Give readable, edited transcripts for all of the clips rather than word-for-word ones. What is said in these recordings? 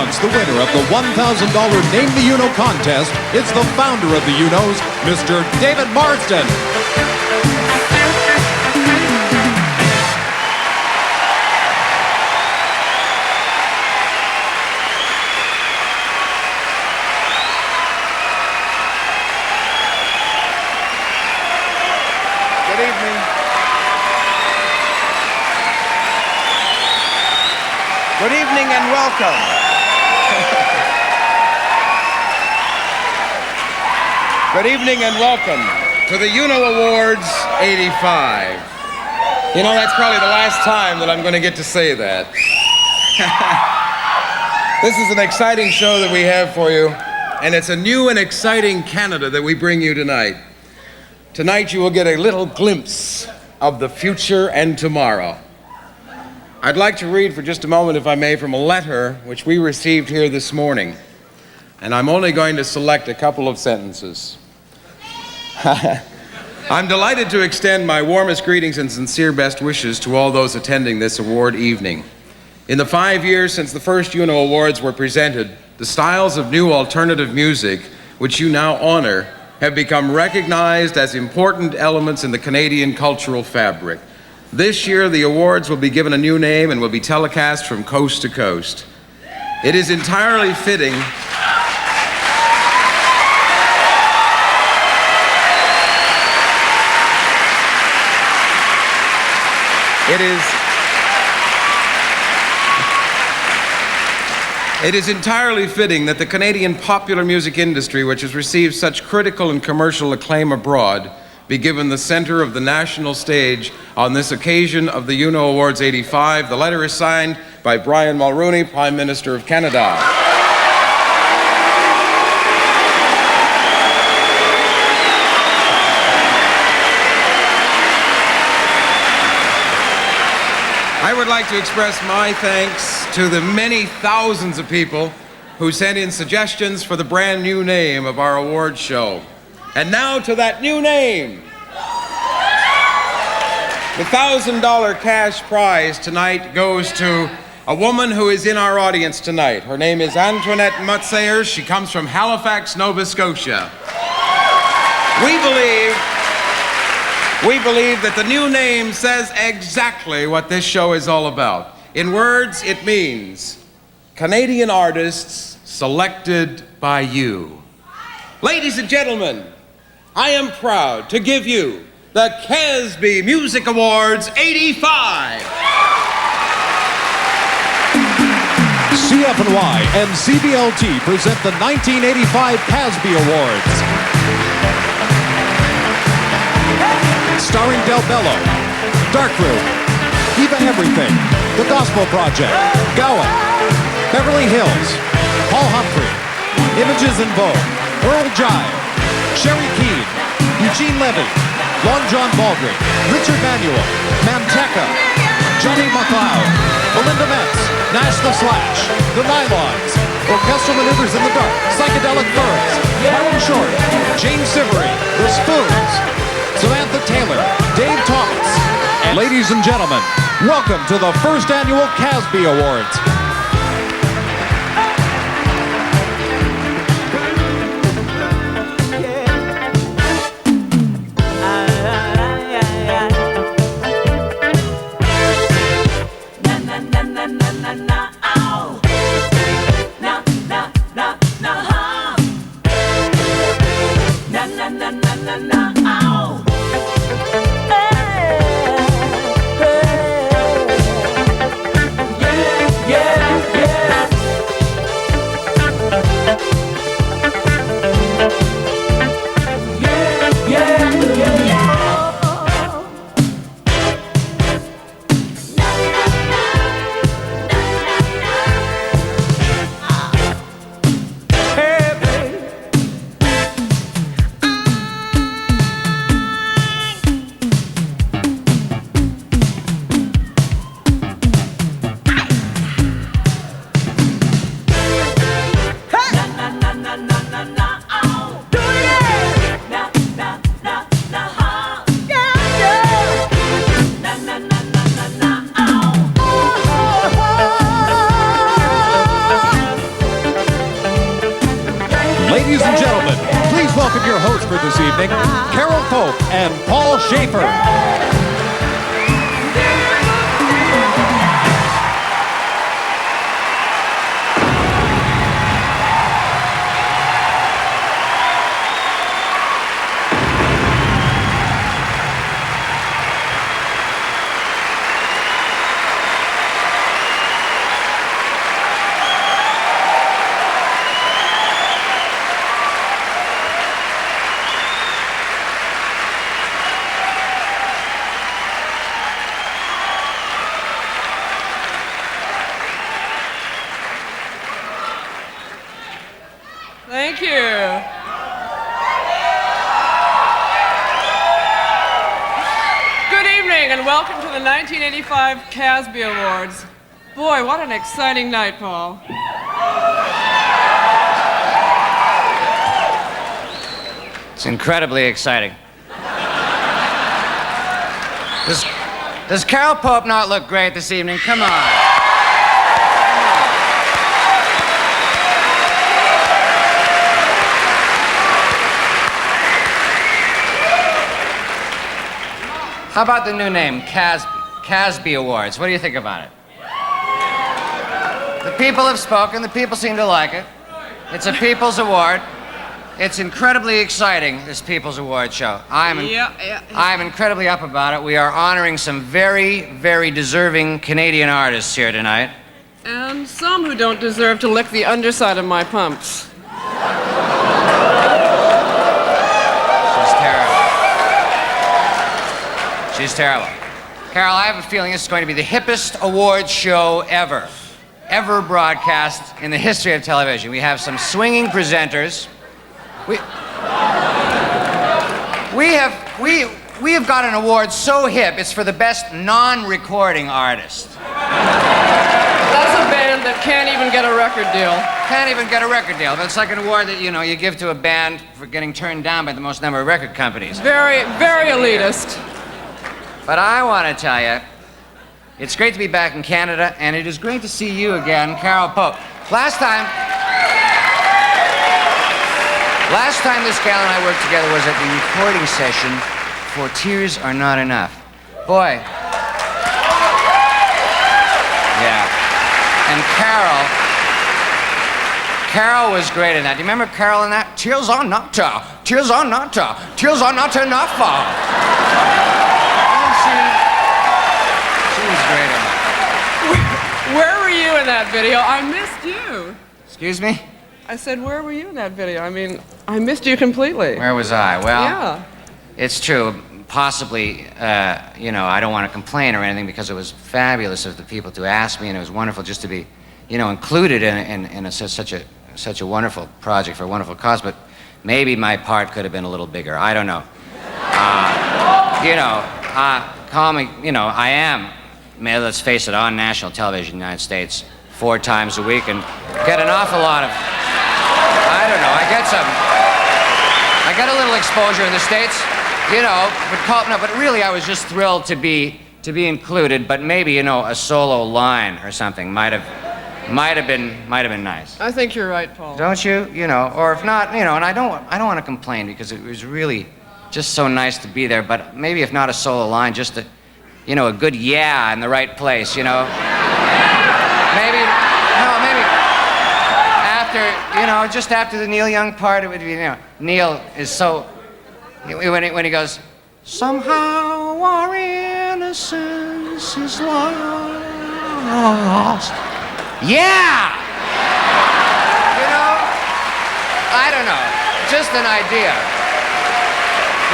announce the winner of the $1,000 Name the Uno contest. It's the founder of the Unos, Mr. David Marsden. Good evening. Good evening and welcome. Good evening and welcome to the Uno Awards 85. You know, that's probably the last time that I'm going to get to say that. This is an exciting show that we have for you, and it's a new and exciting Canada that we bring you tonight. Tonight you will get a little glimpse of the future and tomorrow. I'd like to read for just a moment, if I may, from a letter which we received here this morning. And I'm only going to select a couple of sentences. I'm delighted to extend my warmest greetings and sincere best wishes to all those attending this award evening. In the 5 years since the first Uno Awards were presented, the styles of new alternative music, which you now honor, have become recognized as important elements in the Canadian cultural fabric. This year, the awards will be given a new name and will be telecast from coast to coast. It is entirely fitting. It is entirely fitting that the Canadian popular music industry, which has received such critical and commercial acclaim abroad, be given the center of the national stage on this occasion of the Uno Awards 85. The letter is signed by Brian Mulroney, Prime Minister of Canada. I would like to express my thanks to the many thousands of people who sent in suggestions for the brand new name of our award show. And now to that new name. The $1,000 cash prize tonight goes to a woman who is in our audience tonight. Her name is Antoinette Mutzayers. She comes from Halifax, Nova Scotia. We believe that the new name says exactly what this show is all about. In words, it means Canadian artists selected by you. Ladies and gentlemen, I am proud to give you the CASBY Music Awards 85. CFNY and CBLT present the 1985 CASBY Awards. Starring Dalbello, Darkroom, Eva Everything, The Gospel Project, Gowan, Beverly Hills, Paul Humphrey, Images in Vogue, Earl Jive, Sherry Kean, Eugene Levy, Long John Baldry, Richard Manuel, Manteca, Johnny McLeod, Belinda Metz, Nash the Slash, The Nylons, Orchestral Maneuvers in the Dark, Psychedelic Birds, Martin Short, James Siberry, The Spoons, Samantha Taylor, Dave Thomas, and ladies and gentlemen, welcome to the first annual CASBY Awards. Yeah. this evening, Carole Pope and Paul Shaffer. Thank you. Good evening and welcome to the 1985 CASBY Awards. Boy, what an exciting night, Paul. It's incredibly exciting. Does Carole Pope not look great this evening? Come on. How about the new name, CASBY Awards? What do you think about it? The people have spoken. The people seem to like it. It's a people's award. It's incredibly exciting, this People's Award show. I'm incredibly up about it. We are honoring some very, very deserving Canadian artists here tonight. And some who don't deserve to lick the underside of my pumps. She's terrible. Carole, I have a feeling this is going to be the hippest awards show ever broadcast in the history of television. We have some swinging presenters. We have got an award so hip, it's for the best non-recording artist. That's a band that can't even get a record deal. Can't even get a record deal. But it's like an award that, you give to a band for getting turned down by the most number of record companies. Very, very elitist. But I want to tell you, it's great to be back in Canada, and it is great to see you again, Carole Pope. Last time this gal and I worked together was at the recording session for Tears Are Not Enough. Boy. Yeah. And Carole was great in that. Do you remember Carole in that? Tears are not enough. Tears are not enough. She was great in that. Where were you in that video? I missed you. Excuse me? I said, where were you in that video? I mean, I missed you completely. Where was I? Well, yeah. It's true. Possibly, I don't want to complain or anything because it was fabulous of the people to ask me, and it was wonderful just to be, included in such a wonderful project for a wonderful cause. But maybe my part could have been a little bigger. I don't know. Call me, I am, let's face it, on national television in the United States 4 times a week and get an awful lot of, I don't know, I get a little exposure in the States, but really I was just thrilled to be included, but maybe, a solo line or something might have been nice. I think you're right, Paul. Don't you? Or if not, and I don't want to complain because it was really just so nice to be there, but maybe if not a solo line, just a good yeah in the right place, Maybe after, just after the Neil Young part, it would be, Neil is so, when he goes, somehow our innocence is lost. Yeah! I don't know, just an idea.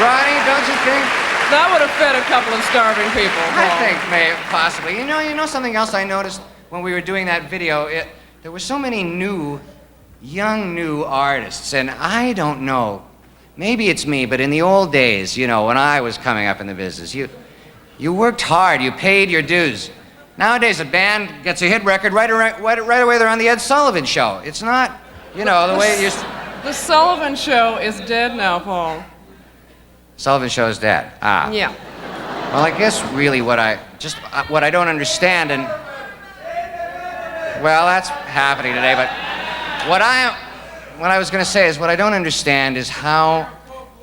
Ronnie, don't you think? That would have fed a couple of starving people, Paul. I think maybe, possibly. You know something else I noticed when we were doing that video? There were so many young new artists, and I don't know, maybe it's me, but in the old days, when I was coming up in the business, you worked hard, you paid your dues. Nowadays, a band gets a hit record, right away they're on the Ed Sullivan Show. It's not, the way it used to... The Sullivan Show is dead now, Paul. Sullivan Show is dead. Ah. Yeah. Well, I guess really what I don't understand, and well, that's happening today, but what I was going to say is what I don't understand is how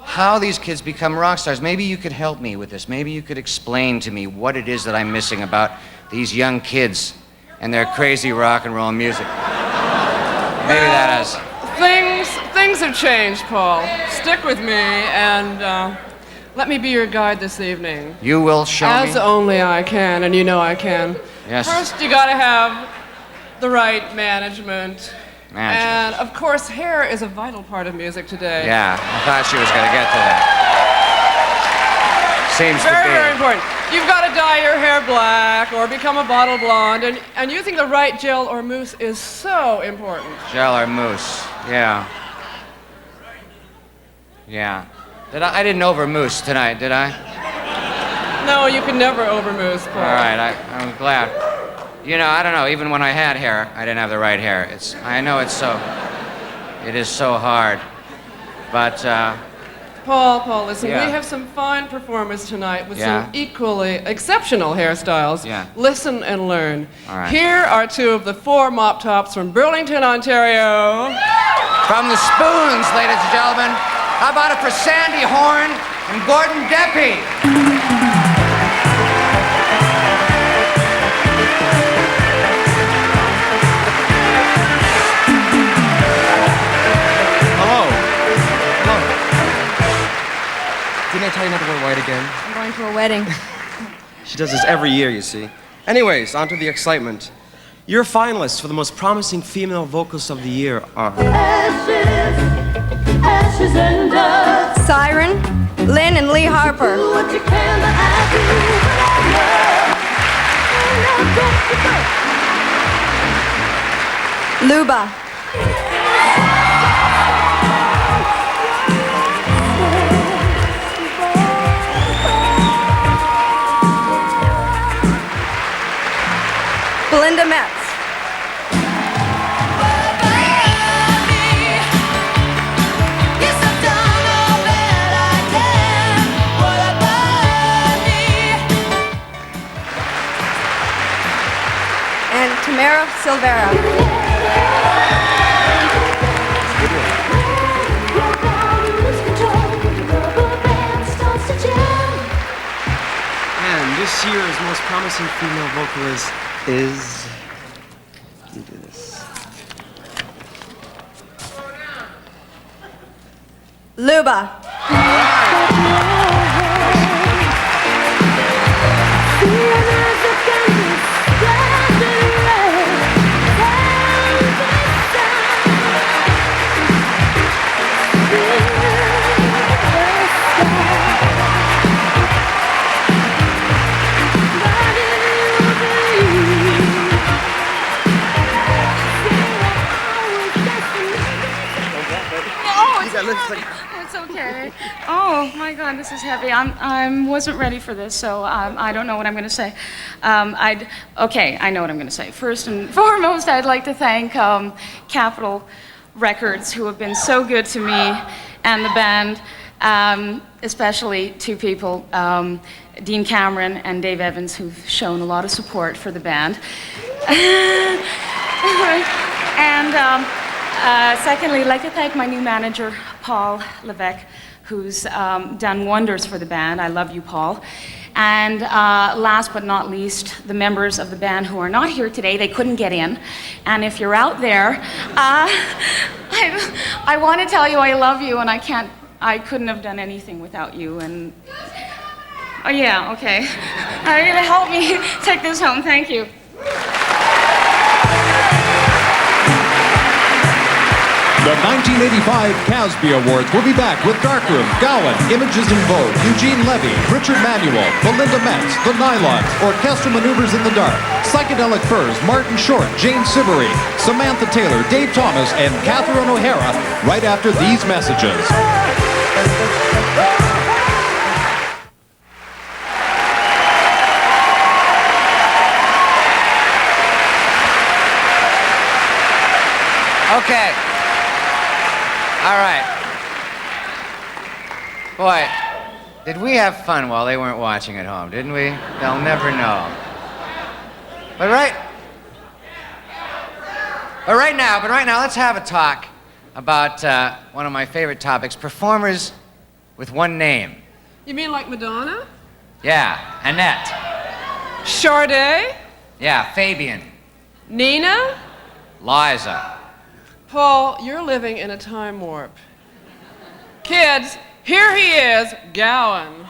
how these kids become rock stars. Maybe you could help me with this. Maybe you could explain to me what it is that I'm missing about these young kids and their crazy rock and roll music. Maybe that is. Things have changed, Paul. Stick with me and let me be your guide this evening. You will show me? As only I can, and you know I can. Yes. First, you gotta have the right management. And of course, hair is a vital part of music today. Yeah, I thought she was gonna get to that. Seems to be. Very important. You've got to dye your hair black or become a bottle blonde, and using the right gel or mousse is so important. Gel or mousse, yeah. Yeah. I didn't over mousse tonight, did I? No, you can never over mousse, Paul. All right, I'm glad. You know, I don't know, even when I had hair, I didn't have the right hair. I know it is so hard. But, Paul, listen, Yeah. we have some fine performers tonight with Yeah. some equally exceptional hairstyles. Yeah. Listen and learn. All right. Here are two of the 4 mop tops from Burlington, Ontario. from the Spoons, ladies and gentlemen, how about it for Sandy Horn and Gordon Deppie? Didn't I tell you not to wear white again? I'm going to a wedding. She does this every year, you see. Anyways, on to the excitement. Your finalists for the most promising female vocalist of the year are... Ashes and dust. Siren, Lynn, and Lee Harper. Do what you can, but I do what I love. Luba. Belinda Metz. And Tamara Silvera. And this year's most promising female vocalist is... Let me do this. Luba. It's okay. Oh my God, this is heavy. I wasn't ready for this, so I don't know what I'm going to say. Okay, I know what I'm going to say. First and foremost, I'd like to thank Capitol Records, who have been so good to me and the band, especially 2 people, Dean Cameron and Dave Evans, who've shown a lot of support for the band. And secondly, I'd like to thank my new manager, Paul Levesque, who's done wonders for the band. I love you, Paul. And last but not least, the members of the band who are not here today. They couldn't get in. And if you're out there, I want to tell you I love you, and I couldn't have done anything without you. And oh yeah, okay. You're gonna help me take this home. Thank you. The 1985 CASBY Awards will be back with Darkroom, Gowan, Images in Vogue, Eugene Levy, Richard Manuel, Belinda Metz, The Nylons, Orchestra Maneuvers in the Dark, Psychedelic Furs, Martin Short, Jane Siberry, Samantha Taylor, Dave Thomas, and Catherine O'Hara right after these messages. Okay. All right. Boy, did we have fun while they weren't watching at home, didn't we? They'll never know. But right now, let's have a talk about one of my favorite topics, performers with one name. You mean like Madonna? Yeah, Annette. Sade? Yeah, Fabian. Nina? Liza. Paul, you're living in a time warp. Kids, here he is, Gowan.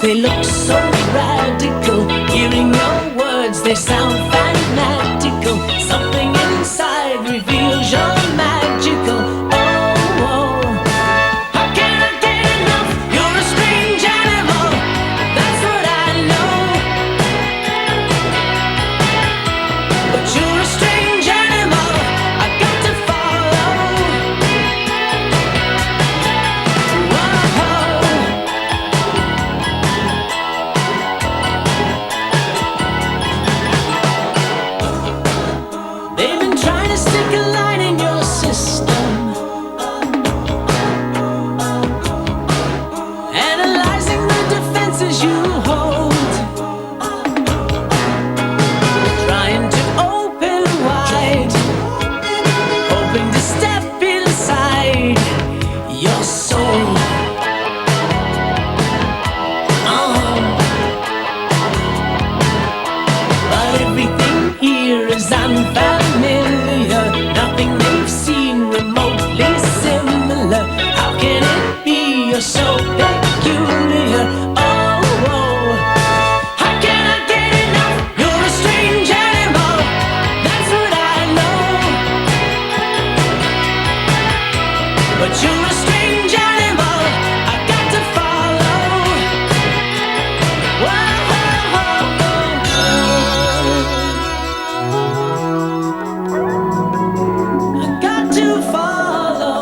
They look so radical. Hearing your words, they sound fanatical. Something inside reveals you're magical. Oh, oh. How can I get enough? You're a strange animal. That's what I know. But you're a strange animal. I got to follow. So peculiar, oh, oh. How can I get enough? You're a strange animal, that's what I know. But you're a strange animal, I got to follow. Whoa, I got to follow.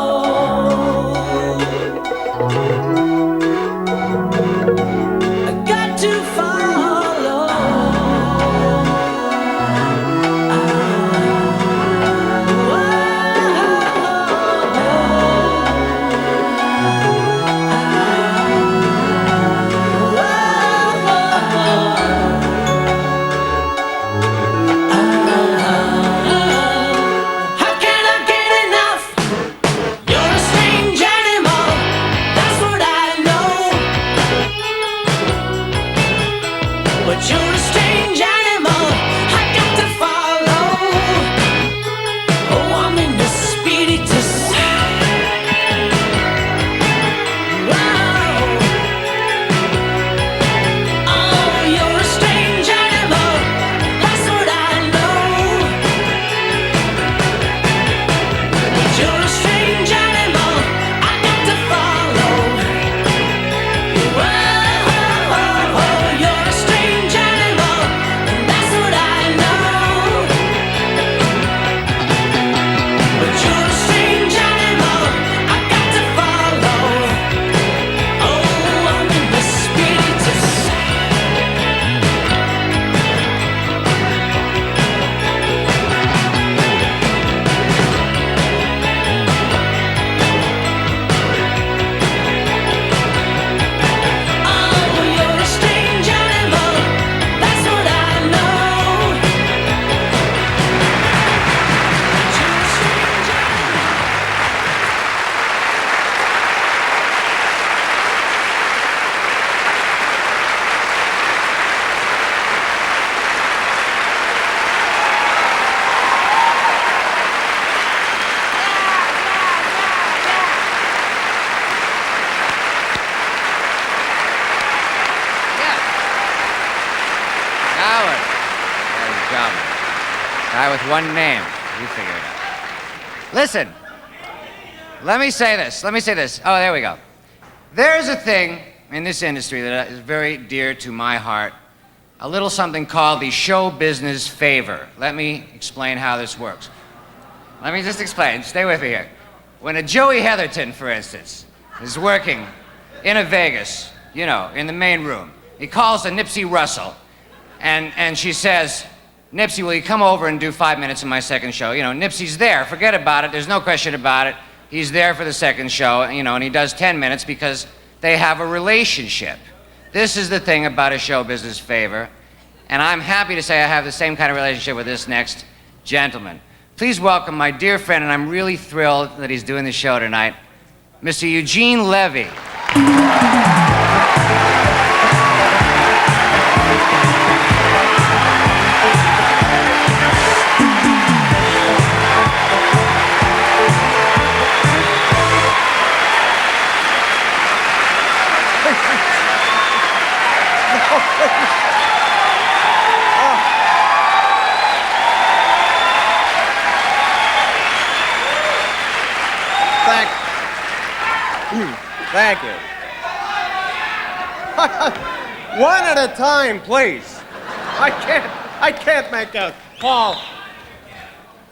You're a strange animal. problem. Guy with one name. You figure it out. Listen, let me say this. Oh, there we go. There's a thing in this industry that is very dear to my heart. A little something called the show business favor. Let me explain how this works. Let me just explain. Stay with me here. When a Joey Heatherton, for instance, is working in a Vegas, you know, in the main room, he calls a Nipsey Russell, and she says, Nipsey, will you come over and do 5 minutes of my second show? You know, Nipsey's there. Forget about it. There's no question about it. He's there for the second show, you know, and he does 10 minutes because they have a relationship. This is the thing about a show business favor, and I'm happy to say I have the same kind of relationship with this next gentleman. Please welcome my dear friend, and I'm really thrilled that he's doing the show tonight, Mr. Eugene Levy. Thank you. One at a time, please. I can't make out. Paul,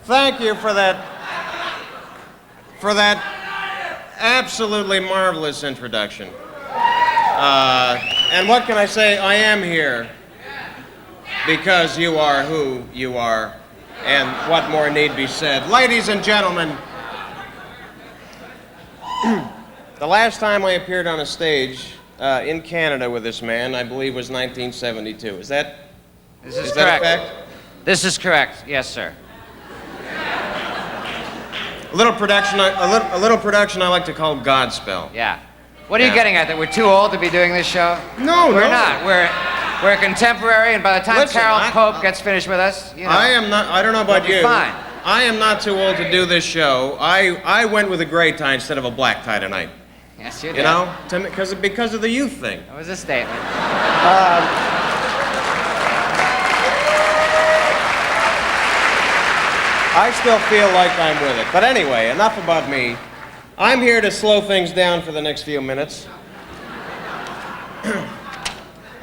thank you for that absolutely marvelous introduction. And what can I say? I am here because you are who you are, and what more need be said. Ladies and gentlemen, the last time I appeared on a stage in Canada with this man, I believe, was 1972. Is that This is that correct. a fact? This is correct. Yes, sir. A little production I like to call Godspell. Yeah. What are you Yeah. getting at? That we're too old to be doing this show? No, We're no. not. We're contemporary, and by the time Listen, Carole Pope gets finished with us, you know. I am not. I don't know about We'll be you. fine. I am not too old to do this show. I went with a gray tie instead of a black tie tonight. Yes, you did. You know, because of the youth thing. That was a statement. I still feel like I'm with it. But anyway, enough about me. I'm here to slow things down for the next few minutes.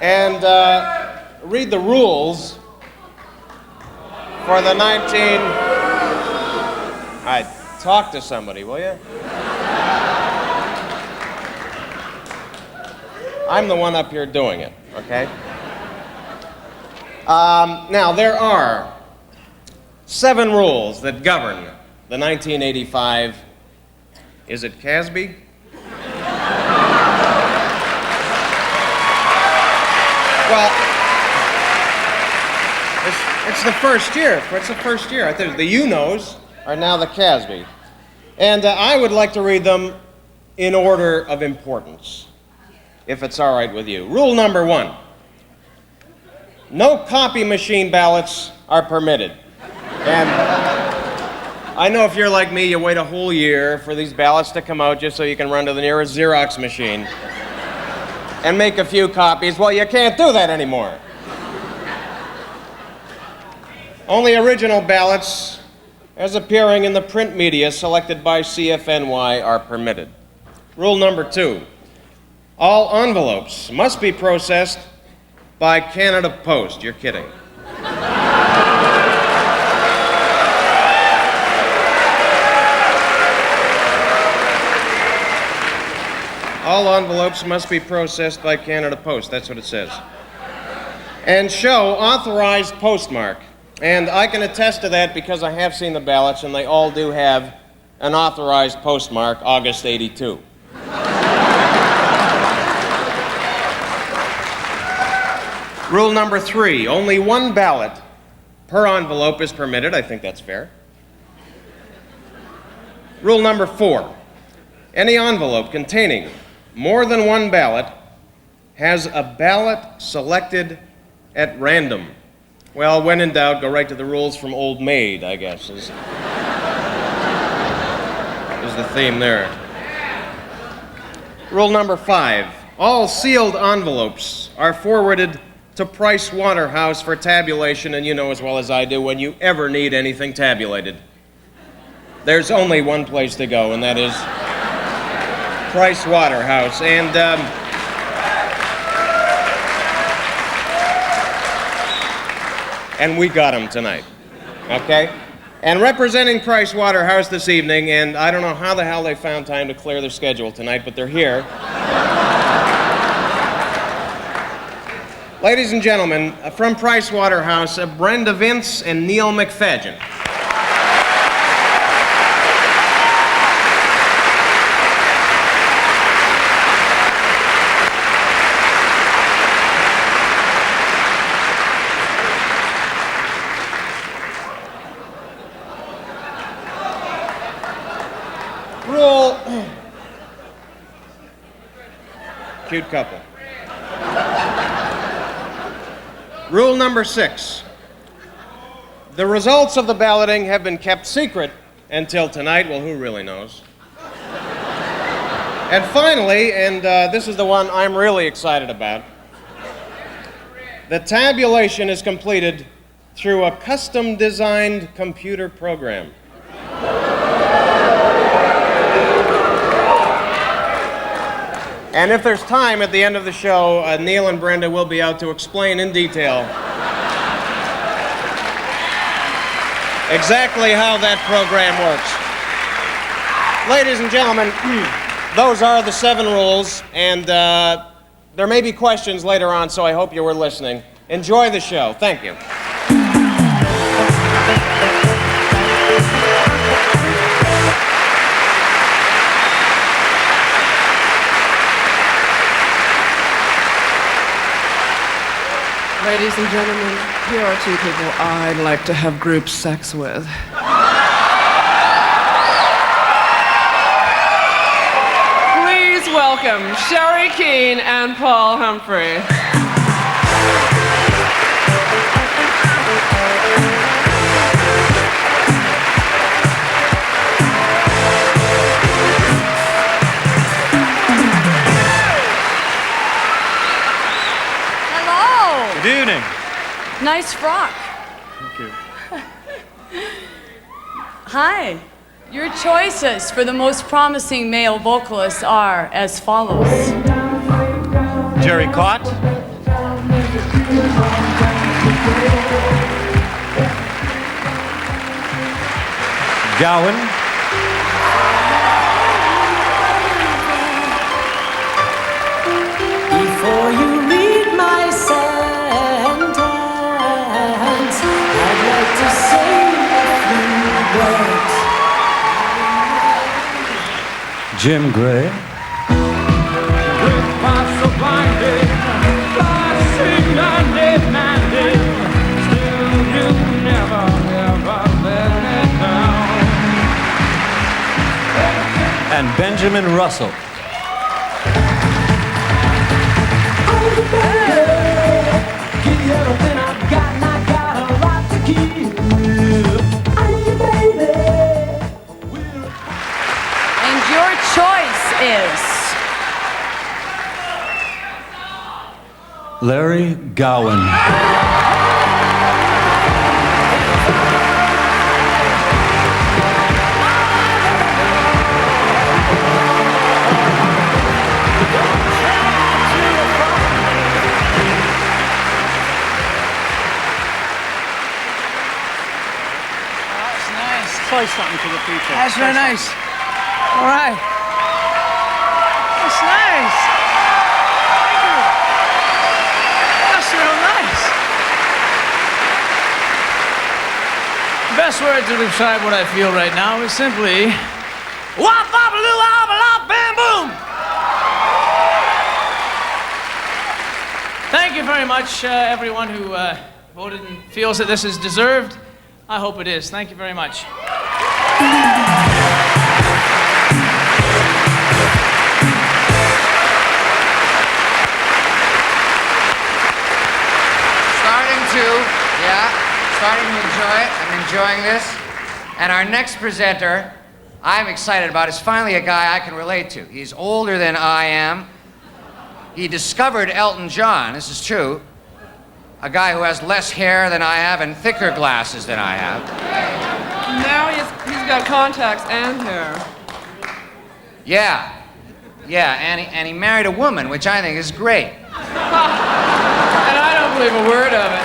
And read the rules for the 19... All right, talk to somebody, will you? I'm the one up here doing it, okay? Now, there are 7 rules that govern the 1985, is it CASBY? Well, it's the first year. It's the first year. I think the Junos are now the CASBY. And I would like to read them in order of importance, if it's all right with you. Rule number 1. No copy machine ballots are permitted. And I know if you're like me, you wait a whole year for these ballots to come out just so you can run to the nearest Xerox machine and make a few copies. Well, you can't do that anymore. Only original ballots, as appearing in the print media selected by CFNY, are permitted. Rule number 2. All envelopes must be processed by Canada Post. You're kidding. All envelopes must be processed by Canada Post. That's what it says. And show authorized postmark. And I can attest to that because I have seen the ballots, and they all do have an authorized postmark, August 82. Rule number 3, only 1 ballot per envelope is permitted. I think that's fair. Rule number 4, any envelope containing more than 1 ballot has a ballot selected at random. Well, when in doubt, go right to the rules from Old Maid, I guess, is the theme there. Rule number 5, all sealed envelopes are forwarded to Price Waterhouse for tabulation, and you know as well as I do when you ever need anything tabulated, there's only one place to go, and that is Price Waterhouse. And we got him tonight, okay? And representing Price Waterhouse this evening, and I don't know how the hell they found time to clear their schedule tonight, but they're here. Ladies and gentlemen, from Price Waterhouse, Brenda Vince and Neil McFadgen. Cute couple. Rule number 6. The results of the balloting have been kept secret until tonight. Well, who really knows? And finally, and this is the one I'm really excited about, the tabulation is completed through a custom-designed computer program. And if there's time at the end of the show, Neil and Brenda will be out to explain in detail exactly how that program works. Ladies and gentlemen, those are the 7 rules, and there may be questions later on, so I hope you were listening. Enjoy the show. Thank you. Ladies and gentlemen, here are 2 people I'd like to have group sex with. Please welcome Sherry Kean and Paul Humphrey. Good evening. Nice frock. Thank you. Hi. Your choices for the most promising male vocalists are as follows. Jerry Cott. Gowan. Before you read my sentence, I'd like to say a few words. Jim Gray. And Benjamin Russell. And your choice is Larry Gowan. Play something for the people. That's very nice. All right. That's nice. Thank you. That's real nice. The best word to describe what I feel right now is simply wop bop a loo ah bop bam boom. Thank you very much, everyone who voted and feels that this is deserved. I hope it is. Thank you very much. Starting to enjoy it. I'm enjoying this. And our next presenter, I'm excited about, is finally a guy I can relate to. He's older than I am. He discovered Elton John, this is true, a guy who has less hair than I have and thicker glasses than I have. Now he's got contacts and hair. Yeah, and he married a woman, which I think is great. And I don't believe a word of it.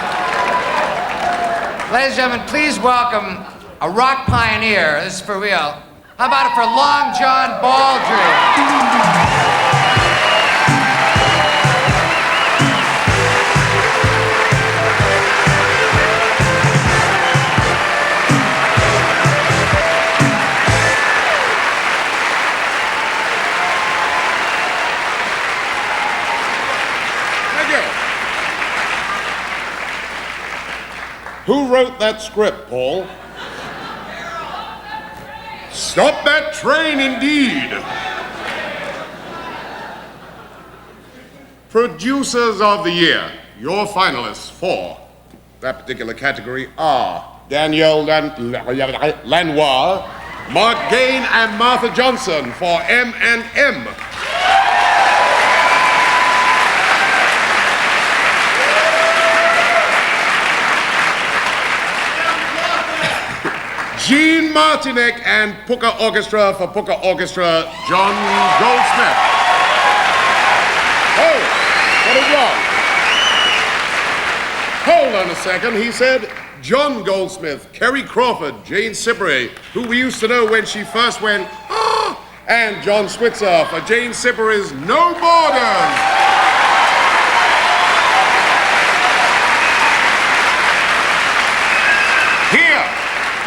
Ladies and gentlemen, please welcome a rock pioneer. This is for real. How about it for Long John Baldry? Who wrote that script, Paul? Stop that train, indeed. Producers of the Year. Your finalists for that particular category are Danielle Lanois, Mark Gain, and Martha Johnson for M&M. Gene Martinek and Pukka Orchestra for Pukka Orchestra, John Goldsmith. Oh, got it wrong. Hold on a second. He said John Goldsmith, Kerry Crawford, Jane Siberry, who we used to know when she first went, ah, and John Switzer for Jane Siberry's No Borders.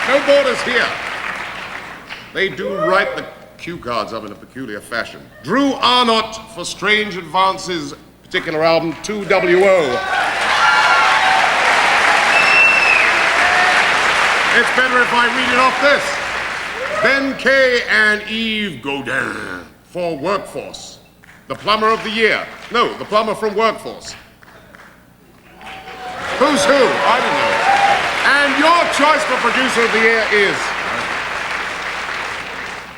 No Borders here. They do write the cue cards up in a peculiar fashion. Drew Arnott for Strange Advances' particular album, 2WO. It's better if I read it off this. Ben Kay and Yves Godin for Workforce. The Plumber of the Year. No, the Plumber from Workforce. Who's who? I don't know. And your choice for Producer of the Year is...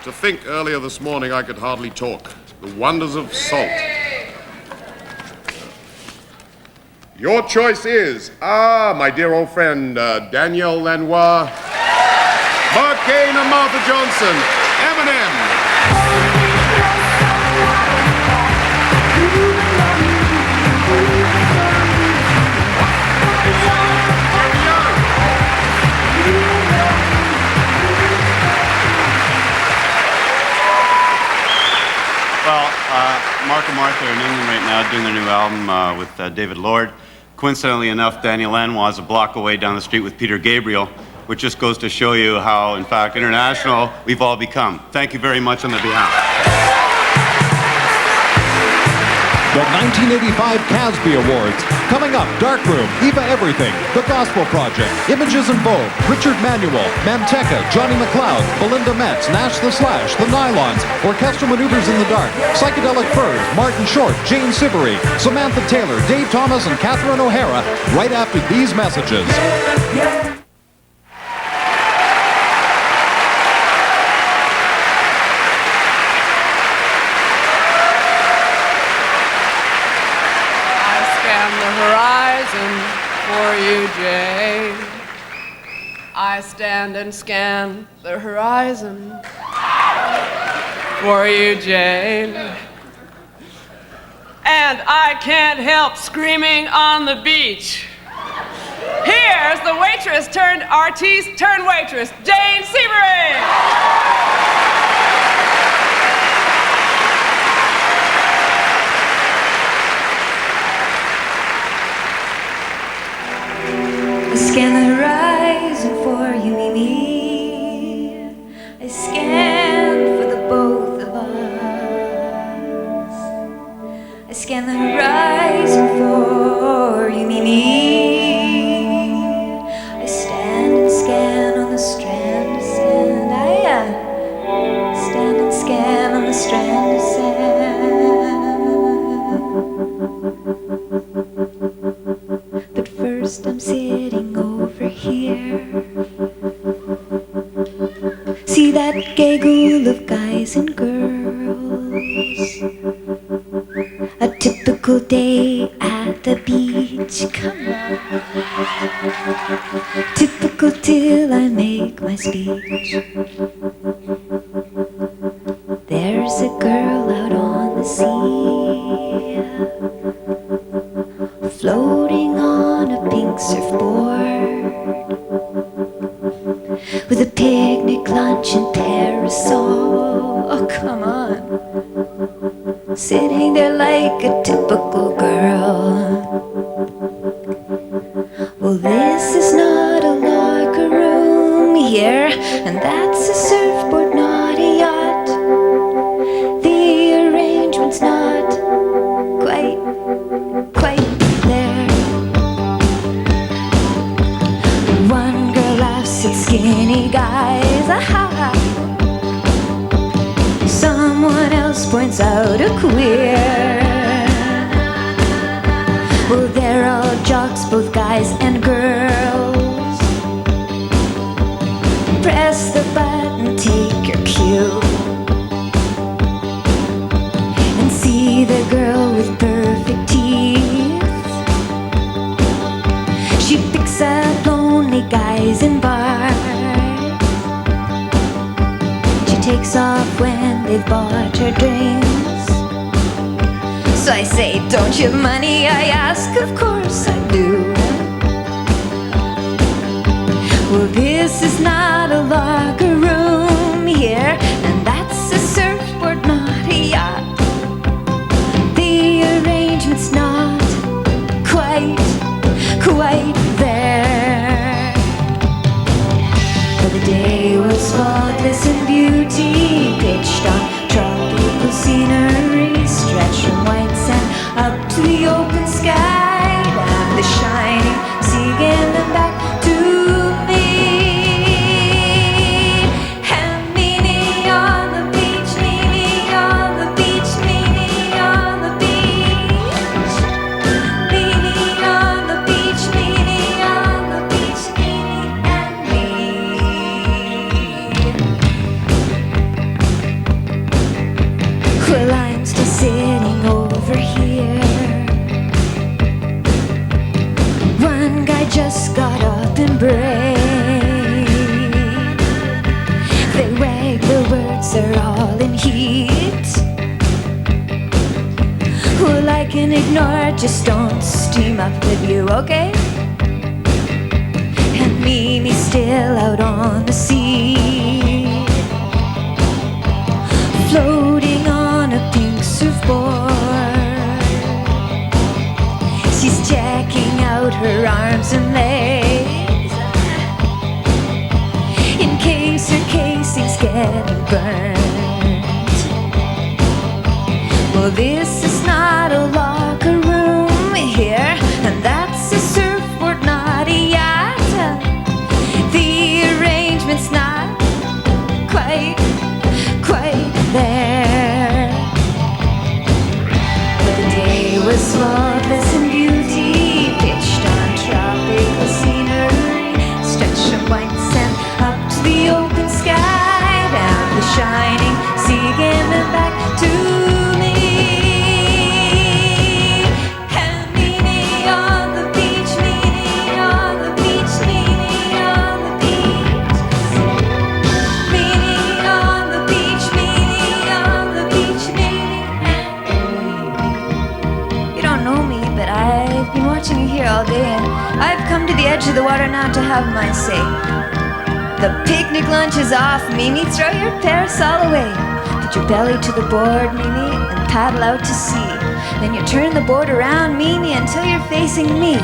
To think earlier this morning I could hardly talk. The Wonders of Salt. Your choice is, my dear old friend, Danielle Lanois, Mark Gain and Martha Johnson, M&M. Well, Mark and Martha are in England right now doing their new album with David Lord. Coincidentally enough, Daniel Lanois is a block away down the street with Peter Gabriel, which just goes to show you how, in fact, international we've all become. Thank you very much on their behalf. The 1985 CASBY Awards. Coming up, Darkroom, Eva Everything, The Gospel Project, Images in Vogue, Richard Manuel, Manteca, Johnny McLeod, Belinda Metz, Nash the Slash, The Nylons, Orchestral Maneuvers in the Dark, Psychedelic Furs, Martin Short, Jane Siberry, Samantha Taylor, Dave Thomas, and Catherine O'Hara, right after these messages. For you, Jane. I stand and scan the horizon for you, Jane. And I can't help screaming on the beach. Here's the waitress turned artiste turned waitress, Jane Siberry. I scan the horizon for you, me. I scan for the both of us. I scan the horizon for you, me. I stand and scan on the strand of sand. I stand and scan on the strand of sand. But first I'm sitting over here. See that gay ghoul of guys and girls. A typical day at the beach. beach. Come on. Typical till I make my speech. There's a girl out on the sea, floating on a pink surfboard, with a picnic lunch and parasol. Oh, come on. Sitting there like a typical girl. Well, this is not a locker room here, and that's a surfboard, not a yacht. The arrangement's not quite there. One girl laughs at skinny guys, aha. Someone else points out a queer. Well, they're all jocks, both guys and girls. Press the button, take your cue, and see the girl with perfect teeth. She picks up lonely guys in bars. She takes off when they've bought her drinks. So I say, don't you have money? I ask, of course I do. Well, this is not a locker room here, and that's a surfboard, not a yacht. The arrangement's not quite there. For the day was faultless in beauty, pitched on tropical scenery, stretched from white sand up to the open sky, down the shining sea again, then back to me. And meet me on the beach, meet me on the beach, meet me on the beach. Meet me on the beach, meet me on the beach, meet me and me. Well, I'm still sitting over here. One guy just got up and brayed. They wag the words, they're all in heat. Well, I can ignore, just don't steam up the view, okay? And me still out on the sea, floating on a pink surfboard. She's checking out her arms and legs, in case her casing's getting burnt. Well, this is not a locker room here, and that's a surfboard, not a yacht. The arrangement's not quite there. But the day was flawless in beauty, pitched on tropical scenery, stretched from white sand up to the open sky, down the shining sea again, and back to me. And meet me on the beach, meet me on the beach, meet me on the beach. Meet me on the beach, meet me on the beach, meet me. You don't know me, but I've been watching you here all day, and I've come to the edge of the water now to have my say. The picnic lunch is off, Mimi. Throw your parasol away. Put your belly to the board, Mimi, and paddle out to sea. Then you turn the board around, Mimi, until you're facing me.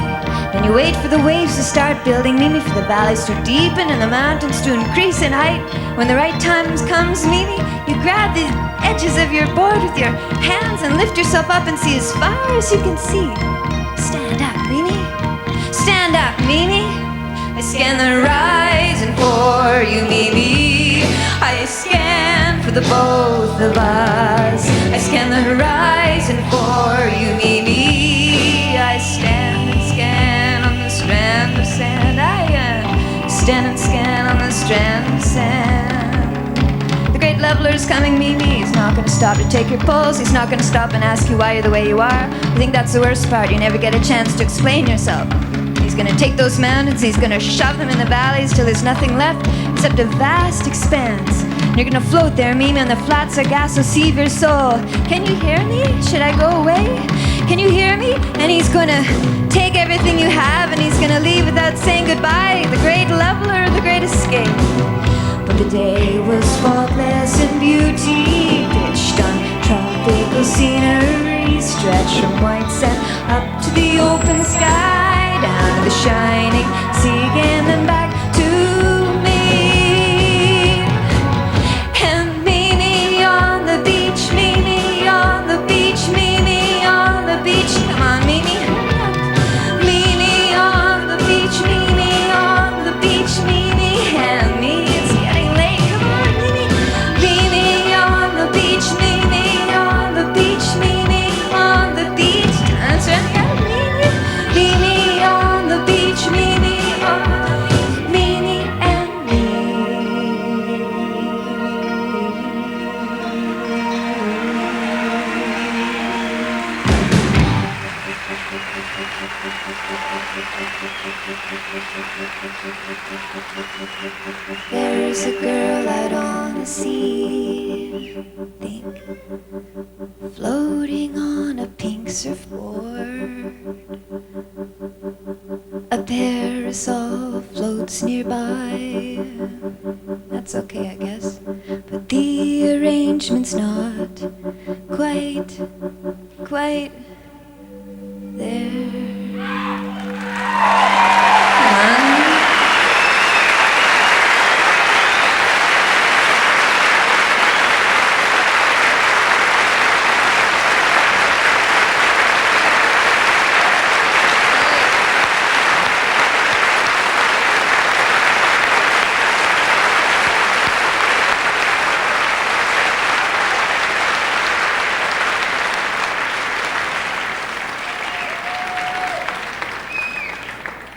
Then you wait for the waves to start building, Mimi, for the valleys to deepen and the mountains to increase in height. When the right time comes, Mimi, you grab the edges of your board with your hands and lift yourself up and see as far as you can see. Stand up, Mimi. Stand up, Mimi. I scan the horizon for you, Mimi. I scan for the both of us. I scan the horizon for you, Mimi. I stand and scan on the strand of sand. I stand and scan on the strand of sand. The great love leveler's coming, Mimi. He's not gonna stop to take your pulse. He's not gonna stop and ask you why you're the way you are. I think that's the worst part. You never get a chance to explain yourself. He's gonna take those mountains, he's gonna shove them in the valleys till there's nothing left except a vast expanse. And you're gonna float there, Mimi, on the flat Sargasso Sea of your soul. Can you hear me? Should I go away? Can you hear me? And he's gonna take everything you have and he's gonna leave without saying goodbye. The great leveler, the great escape. But the day was faultless in beauty, pitched on tropical scenery, stretched from white sand up to the open sky, down to the shining sea again, then back to me. And Mimi on the beach, Mimi on the beach, Mimi on the beach. Come on, Mimi. Mimi on the beach, Mimi on the beach, Mimi and me. It's getting late. Come on, Mimi. Mimi on the beach, Mimi on the beach, Mimi on the beach. That's it. Mimi, Mimi on the beach, Mimi on the Mimi and me. There's a girl out on the sea, think, floating on a pink surfboard. A parasol floats nearby. That's okay, I guess. But the arrangement's not quite there.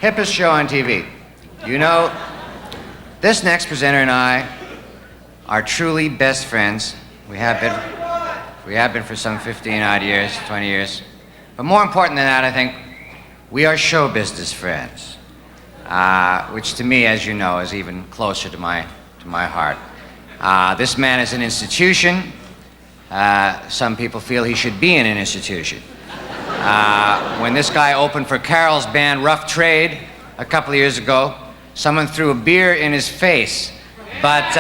Hippest show on TV. You know, this next presenter and I are truly best friends. We have been for some 15-odd years, 20 years. But more important than that, I think, we are show business friends, which to me, as you know, is even closer to my heart. This man is an institution. Some people feel he should be in an institution. When this guy opened for Carole's band Rough Trade a couple of years ago, someone threw a beer in his face. But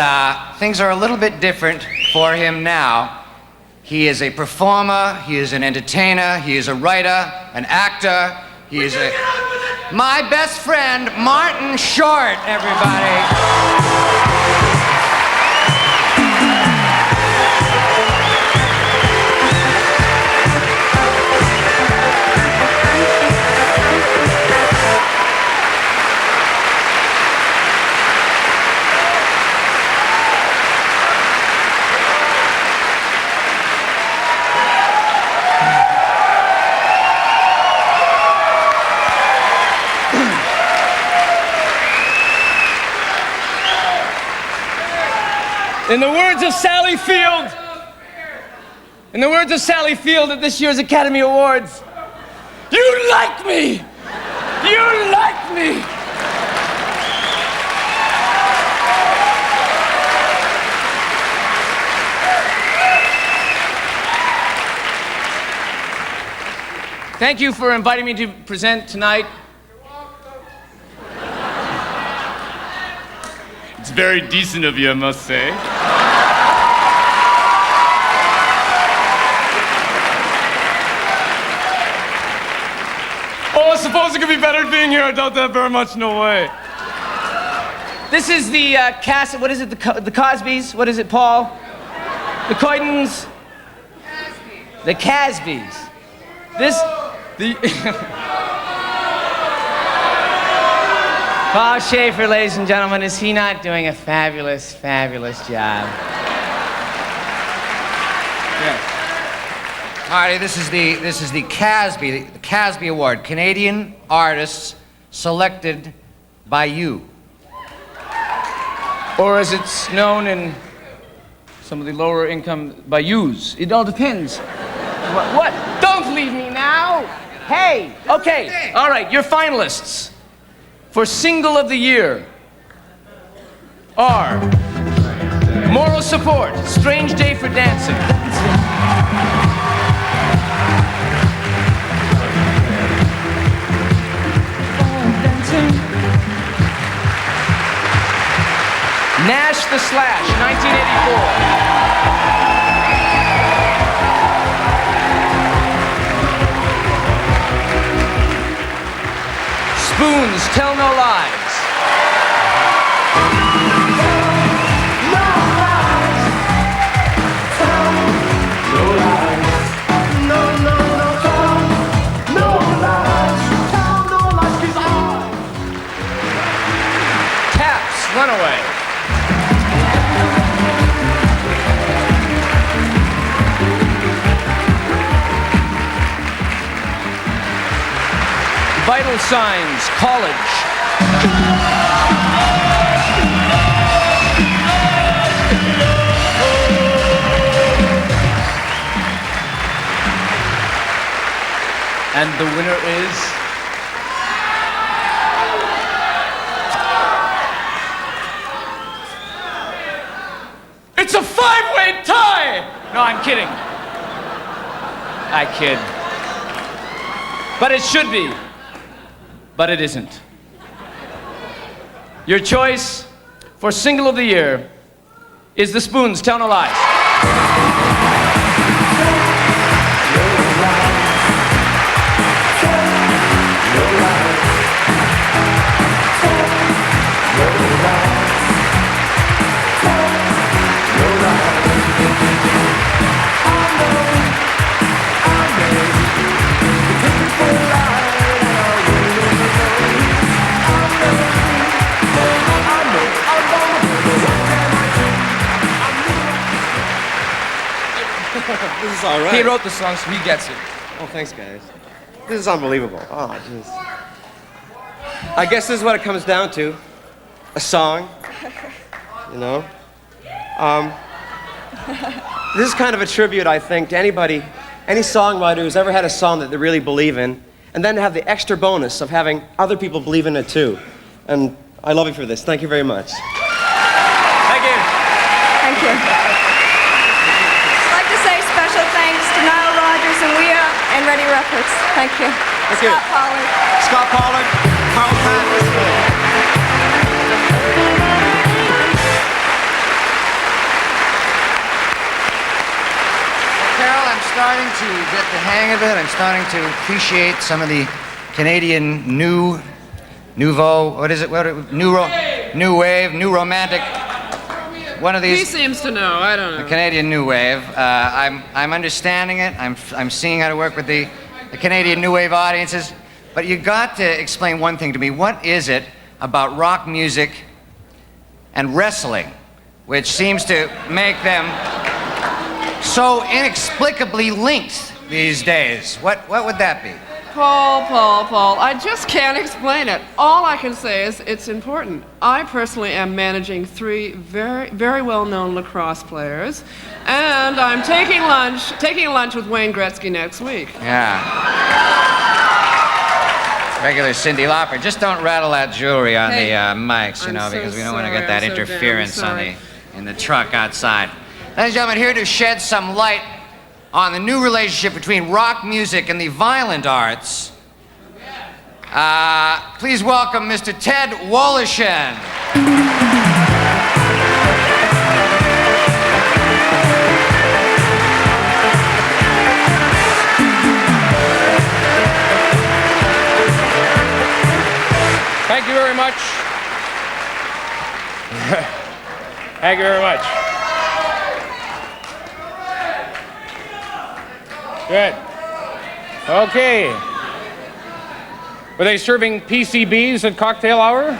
things are a little bit different for him now. He is a performer, he is an entertainer, he is a writer, an actor, he is my best friend, Martin Short, everybody. In the words of Sally Field at this year's Academy Awards, you like me! You like me! Thank you for inviting me to present tonight. It's very decent of you, I must say. Oh, I suppose it could be better being here. I doubt that very much. No way. This is the what is it? The Cosbys? What is it, Paul? The Coydens? The Casbys. Paul Schaffer, ladies and gentlemen, is he not doing a fabulous, fabulous job? Yes. Marty, this is the CASBY Award, Canadian Artists Selected by You. Or as it's known in Some of the lower income bayous. It all depends. What? Don't leave me now. Hey, okay, all right, your finalists for Single of the Year are Moral Support, Strange Day for Dancing. Nash the Slash, 1984. Spoons Tell No Lies. Taps Runaway. Vital Signs, College. And the winner is... It's a 5-way tie! No, I'm kidding. I kid. But it should be. But it isn't. Your choice for Single of the Year is the Spoons Tell No Lies. This is all right. He wrote the song, so he gets it. Oh, thanks, guys. This is unbelievable. Oh, jeez. I guess this is what it comes down to. A song, you know? This is kind of a tribute, I think, to anybody, any songwriter who's ever had a song that they really believe in, and then to have the extra bonus of having other people believe in it too. And I love you for this. Thank you very much. Thank you. Thank you. I'd like to say special thanks to Nile Rodgers and Weir and Ready Records. Thank you. Thank you. Scott Pollard. Scott Pollard, Carole Patterson. Carole, I'm starting to get the hang of it. I'm starting to appreciate some of the Canadian nouveau, what is it? New wave, new romantic. One of these. He seems to know. I don't know. The Canadian new wave. I'm understanding it. I'm seeing how to work with the Canadian new wave audiences. But you got to explain one thing to me. What is it about rock music and wrestling, which seems to make them so inexplicably linked these days? What would that be? Paul, I just can't explain it. All I can say is it's important. I personally am managing 3 very, very well-known lacrosse players, and I'm taking lunch with Wayne Gretzky next week. Yeah. Regular Cyndi Lauper. Just don't rattle that jewelry on the mics, you know, because we don't want to get that interference in the truck outside. Ladies and gentlemen, here to shed some light on the new relationship between rock music and the violent arts, please welcome Mr. Ted Woloshyn. Thank you very much. Thank you very much. Good. Okay. Were they serving PCBs at cocktail hour?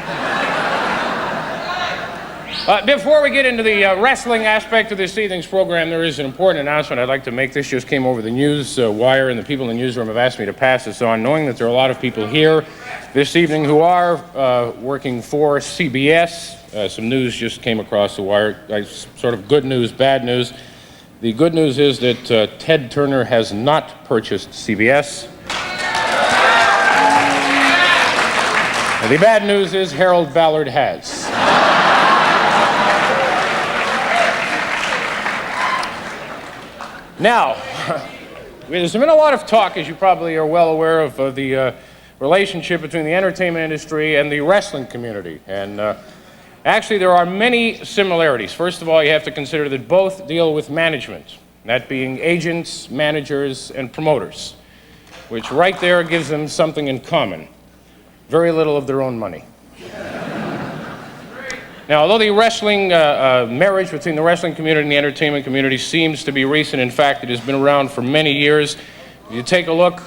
Before we get into the wrestling aspect of this evening's program, there is an important announcement I'd like to make. This just came over the news wire, and the people in the newsroom have asked me to pass this on, knowing that there are a lot of people here this evening who are working for CBS. Some news just came across the wire, sort of good news, bad news. The good news is that Ted Turner has not purchased CBS. And the bad news is Harold Ballard has. Now, there's been a lot of talk, as you probably are well aware of, the relationship between the entertainment industry and the wrestling community. And actually, there are many similarities. First of all, you have to consider that both deal with management, that being agents, managers, and promoters, which right there gives them something in common: very little of their own money. Now, although the wrestling marriage between the wrestling community and the entertainment community seems to be recent, in fact, it has been around for many years. If you take a look,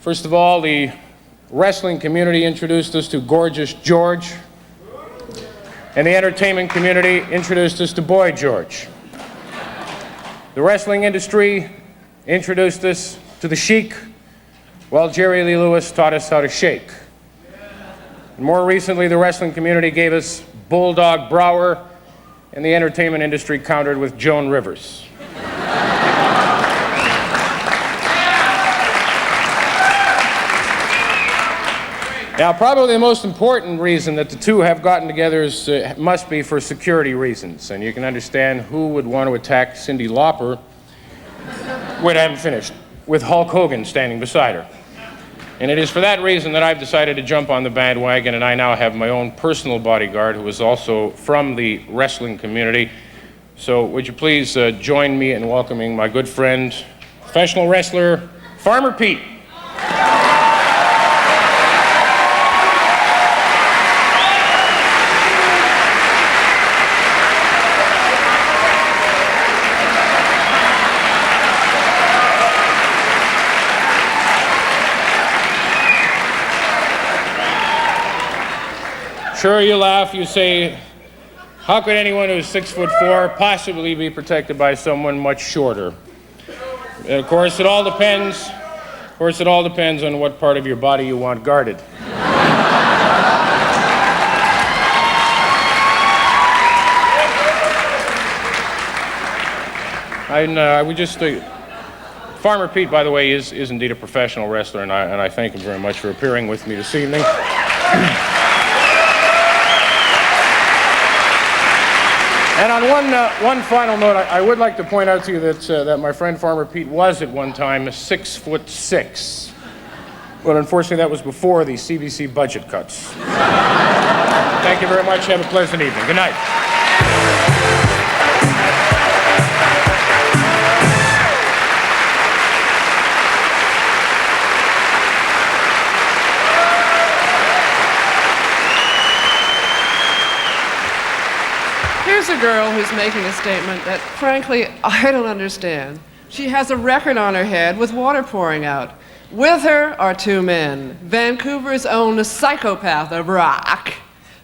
first of all, the wrestling community introduced us to Gorgeous George, and the entertainment community introduced us to Boy George. The wrestling industry introduced us to the Sheik, while Jerry Lee Lewis taught us how to shake. And more recently, the wrestling community gave us Bulldog Brower, and the entertainment industry countered with Joan Rivers. Now, probably the most important reason that the two have gotten together is, must be for security reasons, and you can understand who would want to attack Cyndi Lauper. Wait, I haven't finished. With Hulk Hogan standing beside her. And it is for that reason that I've decided to jump on the bandwagon, and I now have my own personal bodyguard who is also from the wrestling community. So would you please join me in welcoming my good friend, professional wrestler, Farmer Pete. Sure, you laugh, you say, how could anyone who's 6'4" possibly be protected by someone much shorter? And of course, it all depends on what part of your body you want guarded. Farmer Pete, by the way, is indeed a professional wrestler, and I thank him very much for appearing with me this evening. And on one final note, I would like to point out to you that my friend Farmer Pete was at one time 6'6". But unfortunately, that was before the CBC budget cuts. Thank you very much. Have a pleasant evening. Good night. Here's a girl who's making a statement that, frankly, I don't understand. She has a record on her head with water pouring out. With her are two men, Vancouver's own psychopath of rock,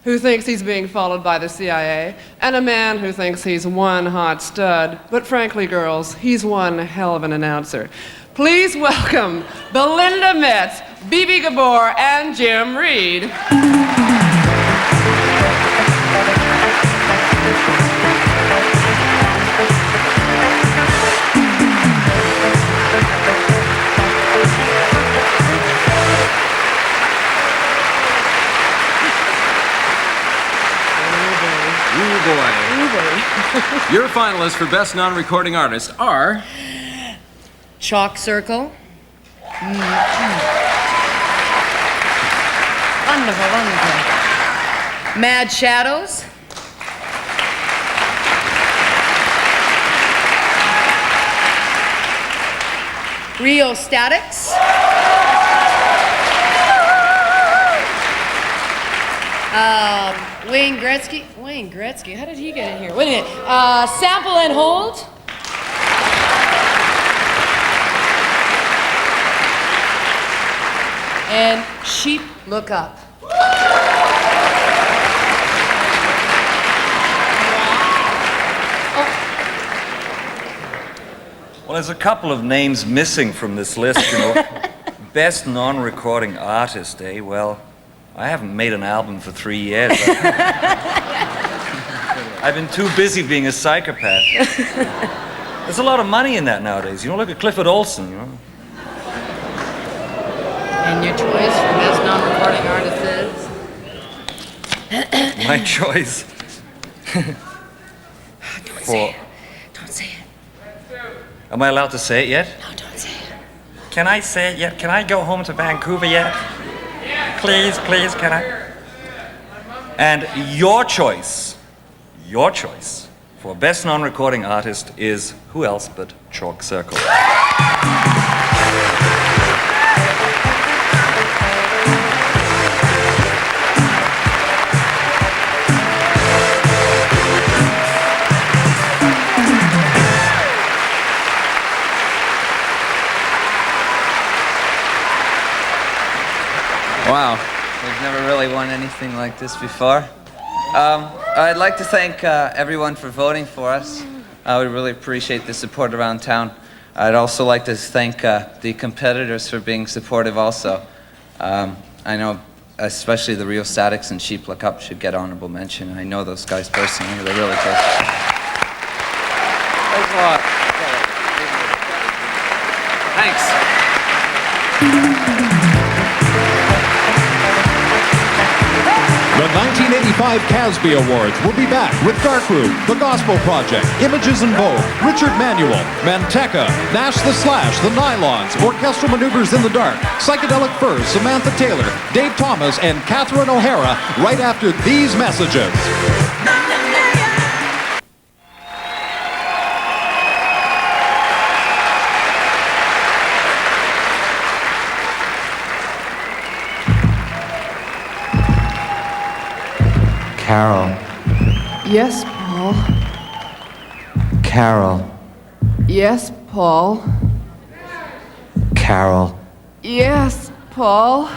who thinks he's being followed by the CIA, and a man who thinks he's one hot stud. But frankly, girls, he's one hell of an announcer. Please welcome Belinda Metz, Bibi Gabor, and Jim Reed. Your finalists for Best Non-Recording Artist are... Chalk Circle. Wonderful, wonderful. Mad Shadows. Rio Statics. Wayne Gretzky. Wayne Gretzky, how did he get in here? Wait a minute. Sample and Hold. And Sheep Look Up. there's a couple of names missing from this list, you know. Best non-recording artist, eh? Well, I haven't made an album for 3 years. I've been too busy being a psychopath. There's a lot of money in that nowadays. You know, look at Clifford Olson, you know. And your choice for best non-recording artist is? My choice. Don't say it. Don't say it. Am I allowed to say it yet? No, don't say it. Can I say it yet? Can I go home to Vancouver yet? Please, please, can I? And your choice for best non-recording artist is who else but Chalk Circle. Wow, we've never really won anything like this before. I'd like to thank everyone for voting for us. We really appreciate the support around town. I'd also like to thank the competitors for being supportive also. I know especially the Rio Statics and Sheep Look Up should get honorable mention. I know those guys personally, they're really good. Thanks a lot. Thanks. The 1985 CASBY Awards will be back with Darkroom, The Gospel Project, Images in Vogue, Richard Manuel, Manteca, Nash the Slash, The Nylons, Orchestral Maneuvers in the Dark, Psychedelic Furs, Samantha Taylor, Dave Thomas, and Catherine O'Hara right after these messages. Carole. Yes, Paul. Carole. Yes, Paul. Carole. Yes, Paul.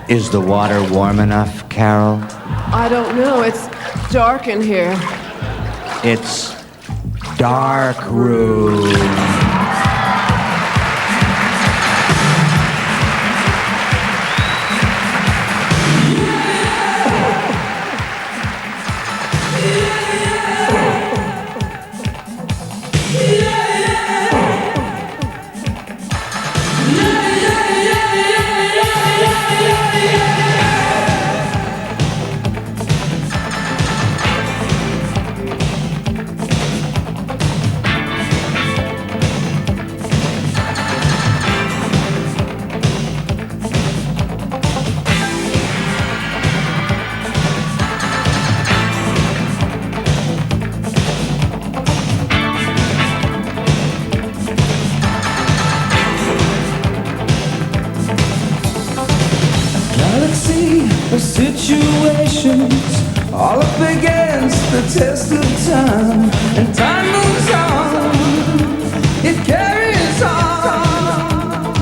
Is the water warm enough, Carole? I don't know. It's dark in here. It's Darkroom. Situations all up against the test of time, and time moves on, it carries on.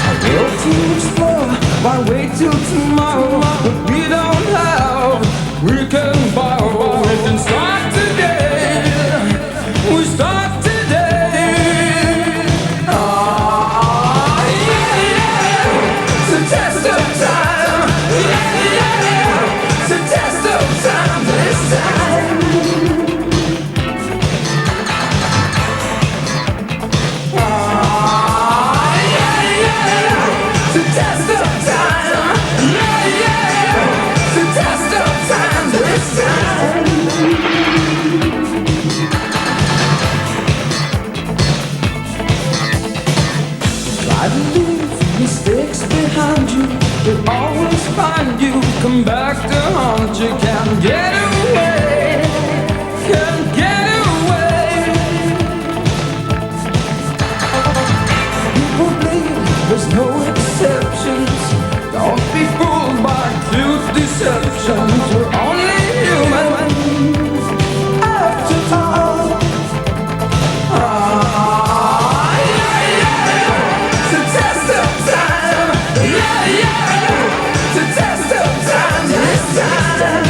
A world to explore, why wait till tomorrow? What we don't have, we can borrow. We can start today, we start today. Oh, yeah, yeah, it's a test of time. It's a test of time this time. Oh, yeah, yeah. It's a test of time. Yeah, yeah. It's a test of time this time. Try to leave mistakes behind you. They'll always find you, come back to haunt you. Can't get away, can't get away. People bleed, there's no exceptions. Don't be fooled by cute deceptions. We're only human, after all. Oh, yeah, yeah, it's a test of time. Yeah, yeah. To test of time this time.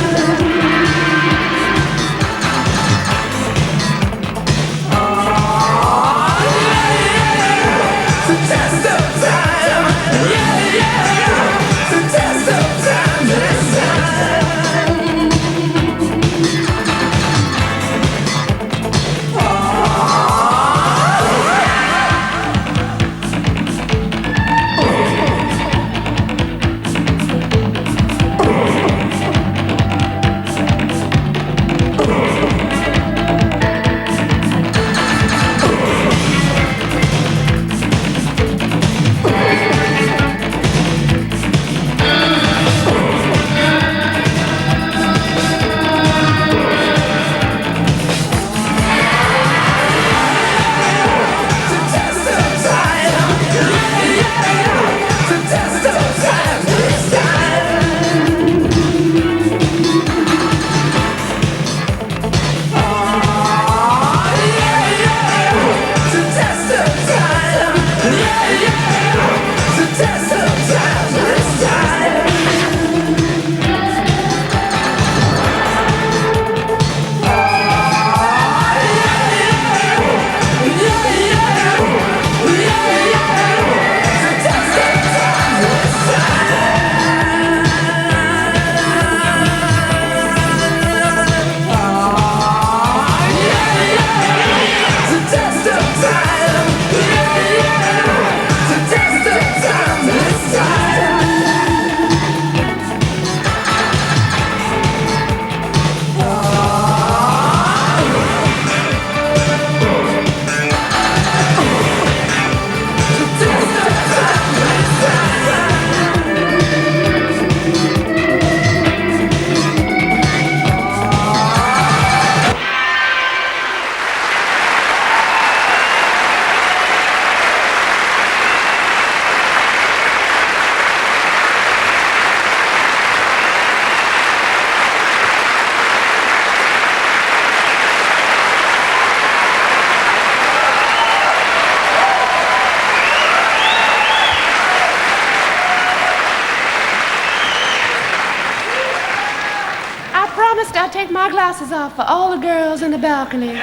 must I take my glasses off for all the girls in the balcony?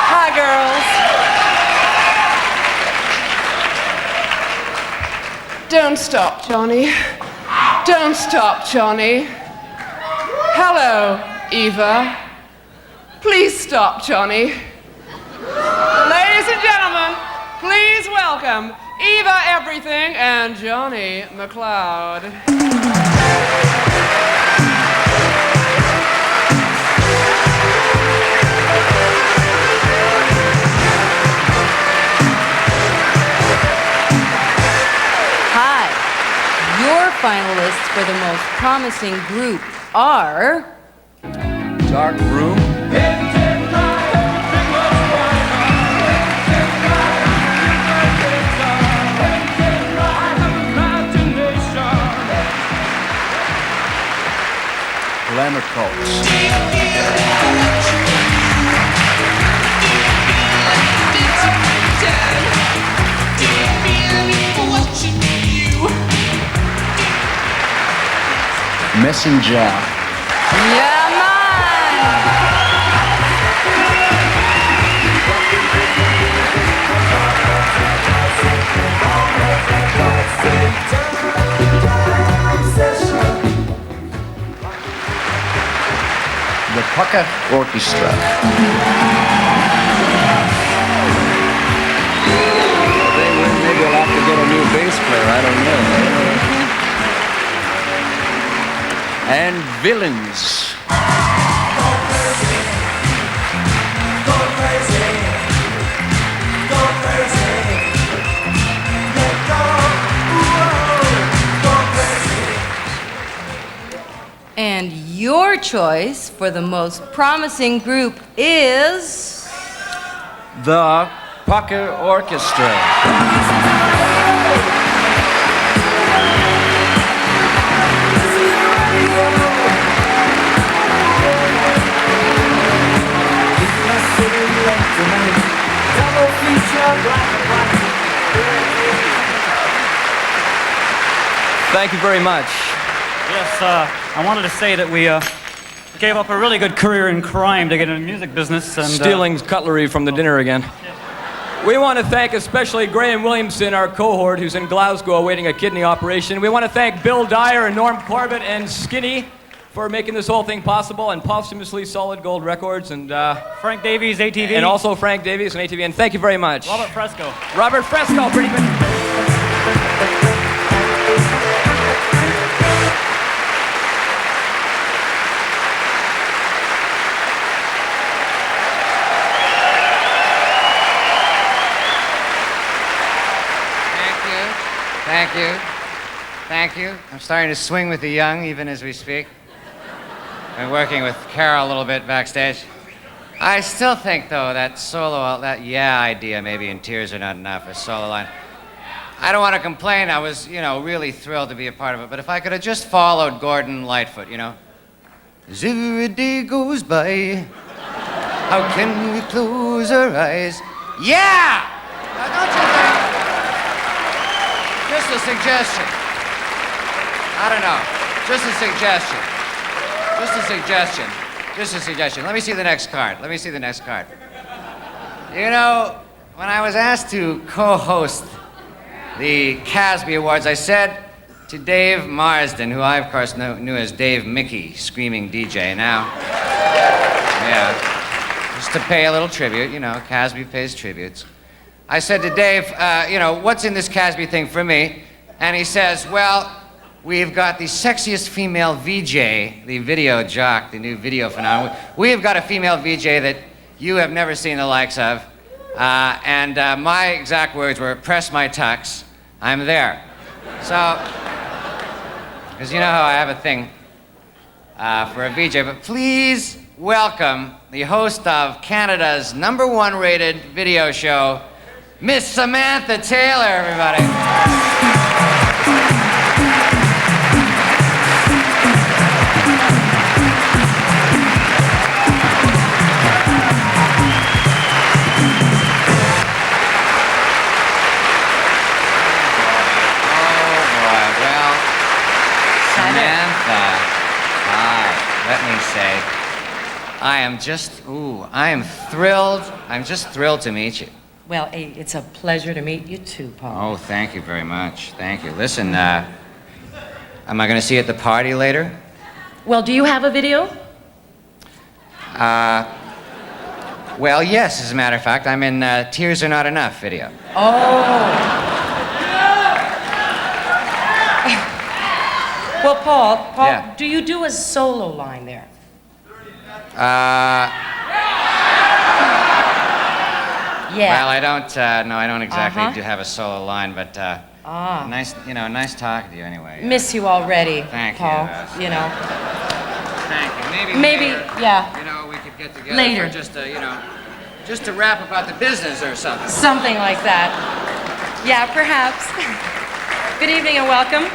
Hi, girls. Don't stop, Johnny. Don't stop, Johnny. Hello, Eva. Please stop, Johnny. Ladies and gentlemen, please welcome Eva Everything and Johnny McLeod. Hi. Your finalists for the most promising group are Darkroom. Glamour Cults. Messenger. Yeah, man. The Pukka Orchestra. Maybe I'll have to get a new bass player, I don't know. And Villains. And your choice for the most promising group is The Pukka Orchestra. Thank you very much. Yes, I wanted to say that we gave up a really good career in crime to get into the music business and Stealing cutlery from the dinner again. We want to thank especially Graham Williamson, our cohort, who's in Glasgow awaiting a kidney operation. We want to thank Bill Dyer and Norm Corbett and Skinny for making this whole thing possible, and posthumously Solid Gold Records, and Frank Davies, ATV. And also Frank Davies and ATV, and thank you very much. Robert Fresco. Robert Fresco, pretty good. Thank you. Thank you. I'm starting to swing with the young even as we speak. Been working with Carole a little bit backstage. I still think, though, that solo, that yeah idea maybe in Tears Are Not Enough, a solo line. I don't want to complain. I was, really thrilled to be a part of it. But if I could have just followed Gordon Lightfoot, As every day goes by, how can we close our eyes? Yeah! Now, don't you think? Just a suggestion. I don't know. Just a suggestion. Just a suggestion. Just a suggestion. Let me see the next card. Let me see the next card. When I was asked to co-host the CASBY Awards, I said to Dave Marsden, who I, of course, knew as Dave Mickey, Screaming DJ now. Yeah. Just to pay a little tribute, CASBY pays tributes. I said to Dave, what's in this CASBY thing for me? And he says, well, we've got the sexiest female VJ, the video jock, the new video phenomenon. We've got a female VJ that you have never seen the likes of. And my exact words were, press my tux, I'm there. So, because you know how I have a thing for a VJ, but please welcome the host of Canada's #1 rated video show, Miss Samantha Taylor, everybody. let me say, I am thrilled. I'm just thrilled to meet you. Well, it's a pleasure to meet you too, Paul. Oh, thank you very much. Thank you. Listen, am I going to see you at the party later? Well, do you have a video? Well, yes, as a matter of fact. I'm in Tears Are Not Enough video. Oh. Well, Paul, Yeah. do you do a solo line there? Yeah. Well, I don't, no, I don't exactly do have a solo line, but, nice talking to you anyway. Miss you already, Thank Paul, you. you know. Thank you. Maybe, yeah. You know, we could get together Later. for just to rap about the business or something. Something like that. Yeah, perhaps. Good evening and welcome.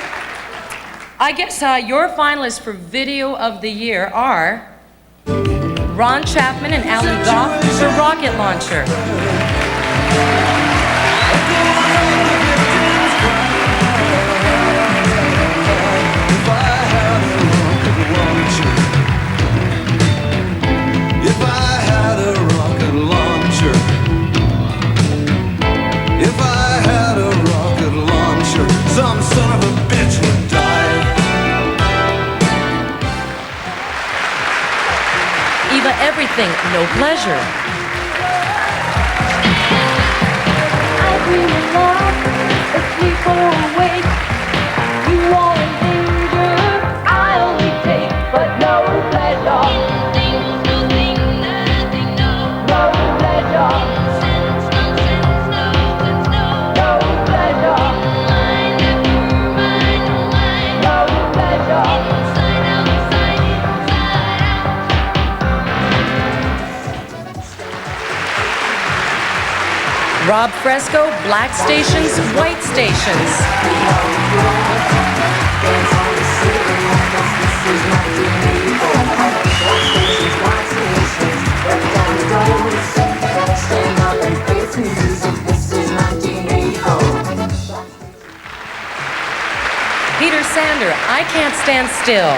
I guess your finalists for Video of the Year are Ron Chapman and Alan Goff for Rocket Launcher. If I had a rocket launcher, if I had a rocket launcher, some son of a bitch would die. Eva Everything, No Pleasure. I dream of love, asleep or awake. You are in danger, I only take, but no pleasure. No pleasure. No pleasure. No pleasure. Rob Fresco, Black Stations, White Stations. Peter Sander, I Can't Stand Still.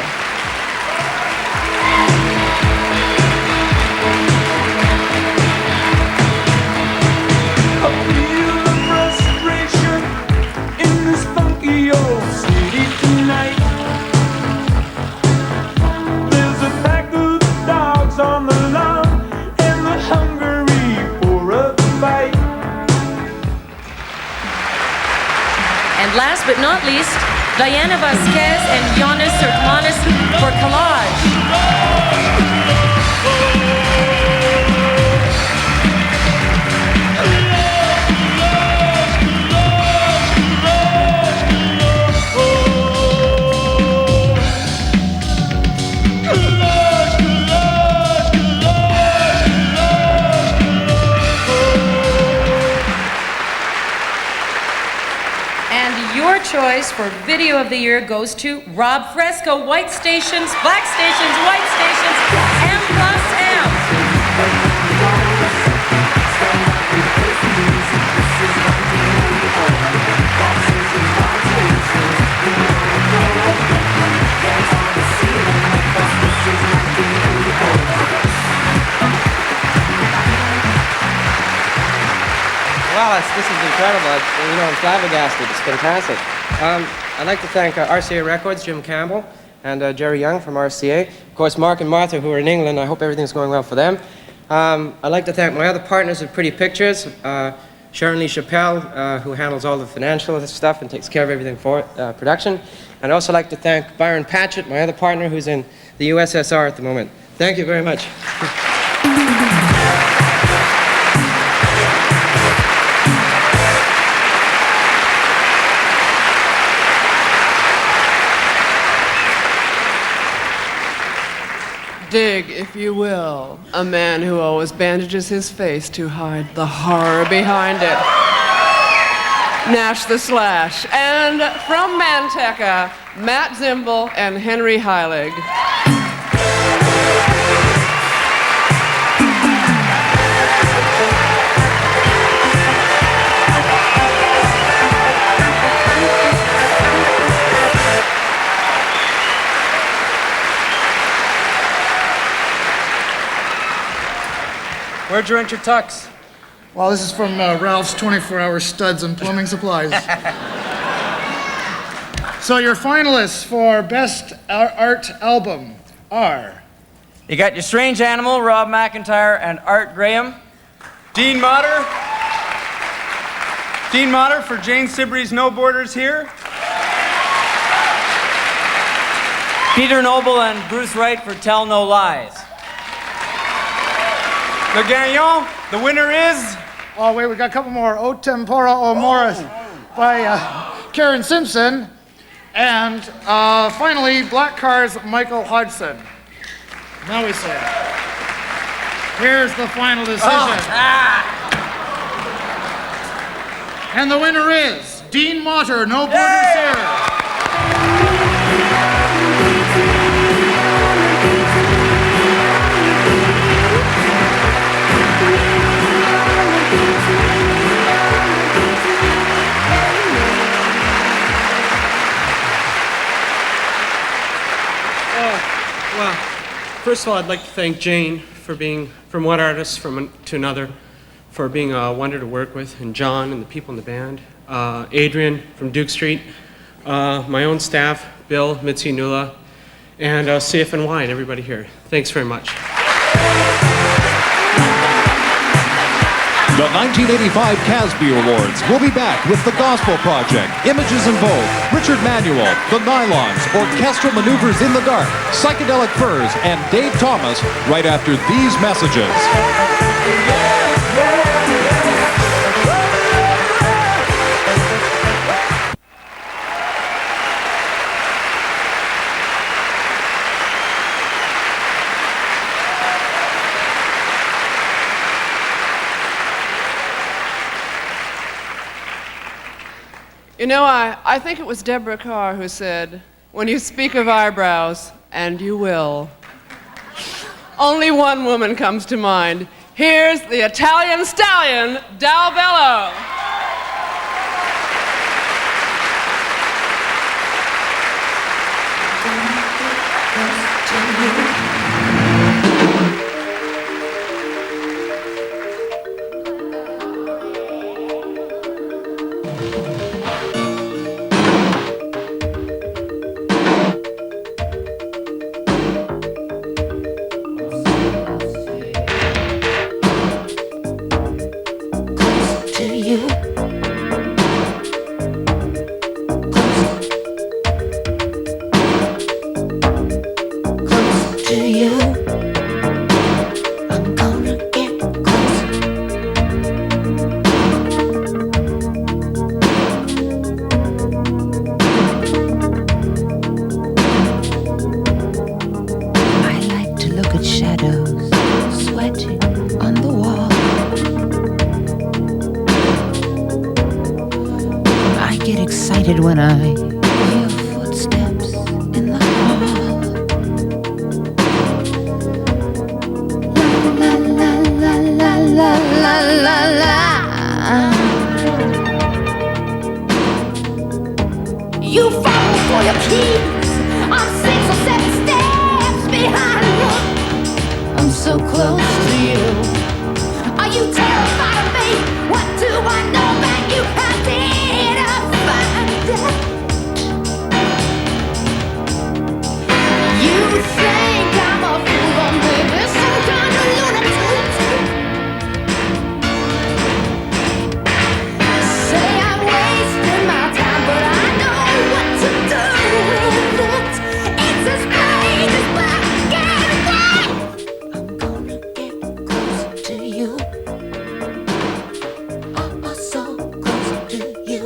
And last but not least, Diana Vasquez and Jonas Hermanis for Collage. Your choice for Video of the Year goes to Rob Fresco, White Stations, Black Stations, White Stations, M+M. Wow, this is incredible. I'm flabbergasted. It's fantastic. I'd like to thank RCA Records, Jim Campbell, and Jerry Young from RCA. Of course, Mark and Martha, who are in England. I hope everything's going well for them. I'd like to thank my other partners at Pretty Pictures, Sharon Lee Chappelle, who handles all the financial stuff and takes care of everything for production. And I'd also like to thank Byron Patchett, my other partner, who's in the USSR at the moment. Thank you very much. Dig, if you will, a man who always bandages his face to hide the horror behind it. Nash the Slash. And from Manteca, Matt Zimble and Henry Heilig. Where'd you rent your tux? Well, this is from Ralph's 24-hour studs and plumbing supplies. So your finalists for Best Art Album are... You got Your Strange Animal, Rob McIntyre, and Art Graham. Dean Motter. Dean Motter for Jane Siberry's No Borders Here. Peter Noble and Bruce Wright for Tell No Lies. Le Gagnant, the winner is... Oh, wait, we got a couple more. O Tempora O Morris by Karen Simpson. And finally, Black Car's Michael Hodgson. Now we say it. Here's the final decision. And the winner is Dean Motter, No Borders Here. Well, first of all, I'd like to thank Jane for being from one artist to another, for being a wonder to work with, and John and the people in the band, Adrian from Duke Street, my own staff, Bill, Mitzi, Nuala, and CFNY and everybody here. Thanks very much. The 1985 CASBY Awards will be back with The Gospel Project, Images in Vogue, Richard Manuel, The Nylons, Orchestral Maneuvers in the Dark, Psychedelic Furs, and Dave Thomas right after these messages. You know, I think it was Deborah Carr who said, when you speak of eyebrows, and you will, only one woman comes to mind. Here's the Italian stallion, Dalbello. When I hear footsteps in the hall, la la la la la la la la. You fall for your keys. I'm 6 or 7 steps behind you. I'm so close to you. Are you terrified of me? What do I know that you have? You think I'm a fool, or maybe some kind of lunatic. Say I'm wasting my time, but I know what to do with it. It's as plain as black and white. I'm gonna get close to you. Oh, so close to you.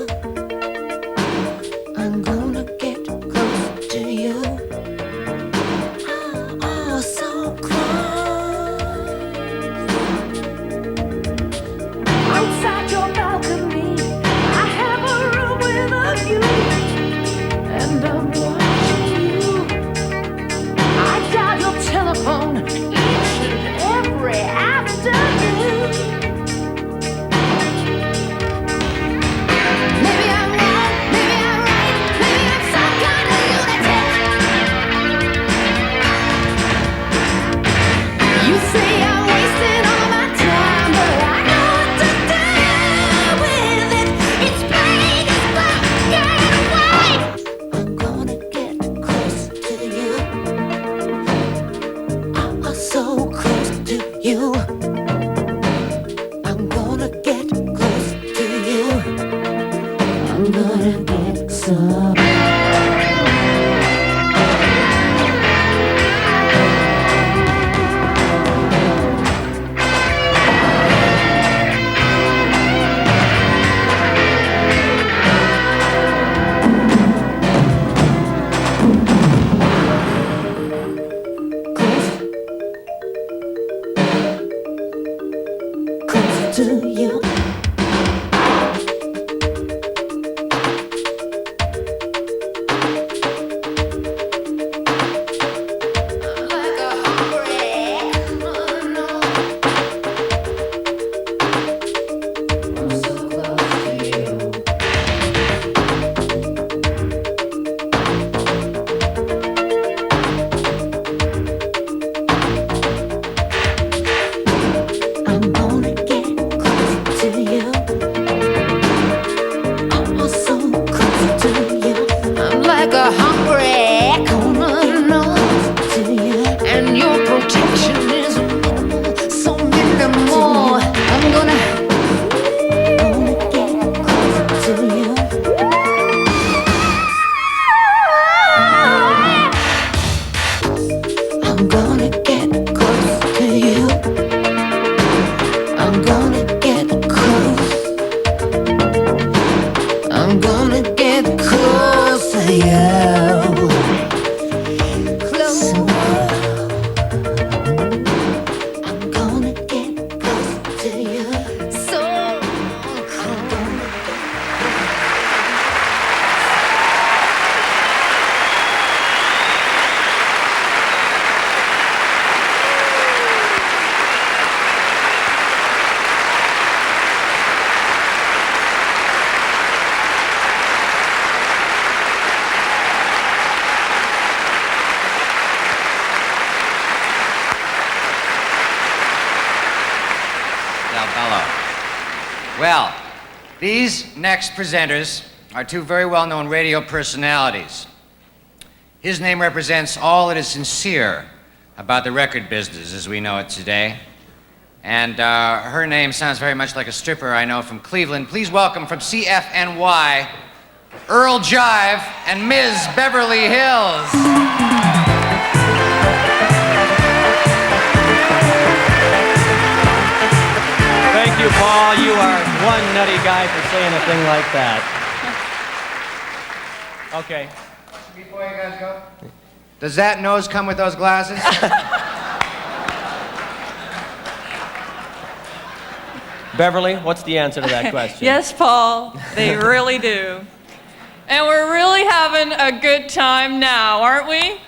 Well, these next presenters are two very well-known radio personalities. His name represents all that is sincere about the record business as we know it today. And her name sounds very much like a stripper I know from Cleveland. Please welcome from CFNY, Earl Jive and Ms. Beverly Hills. Thank you, Paul. You are one nutty guy for saying a thing like that. Okay. Before you guys go, does that nose come with those glasses? Beverly, what's the answer to that question? Yes, Paul, they really do. And we're really having a good time now, aren't we?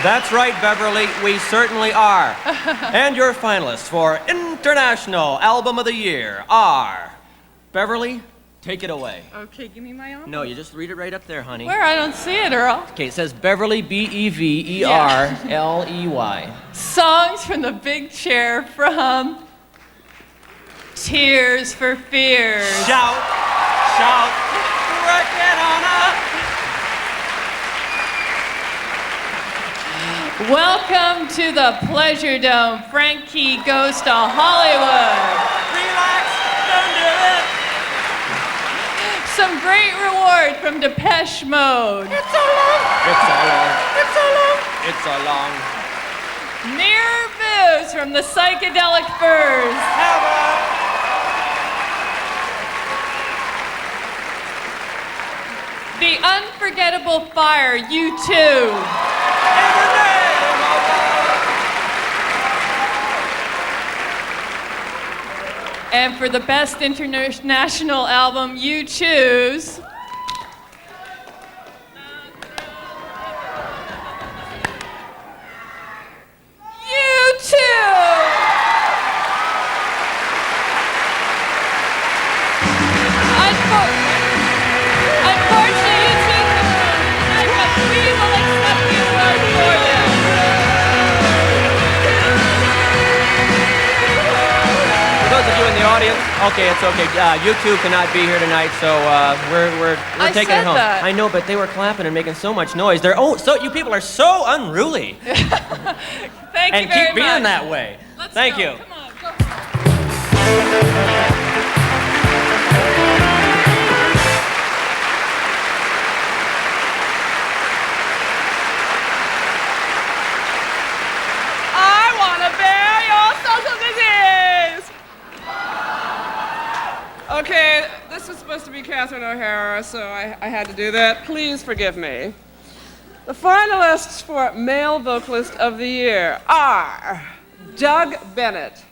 That's right, Beverly, we certainly are. And your finalists for International Album of the Year are... Beverly, take it away. Okay, give me my own. No, you just read it right up there, honey. Where? I don't see it, Earl. Okay, it says Beverly, B-E-V-E-R-L-E-Y. Songs from the big chair from Tears for Fears. Shout, shout, working on up. Welcome to the Pleasure Dome. Frankie goes to Hollywood. Relax, don't do it. Some great reward from Depeche Mode. It's so long. It's so long. It's so long. It's so long. Mirror Booze from the Psychedelic Furs. The Unforgettable Fire, U2. And for the best international album, you choose... U2! Unfortunately, you two cannot, but we will accept the award for them. For those of you in the audience, okay, it's okay. You two cannot be here tonight, so we're taking it home. That. I know, but they were clapping and making so much noise. So you people are so unruly. Thank and you very keep being much. that way. Let's Thank go. you. Come on, go. I want to bear your social disease. Okay, this was supposed to be Catherine O'Hara, so I had to do that. Please forgive me. The finalists for Male Vocalist of the Year are Doug Bennett,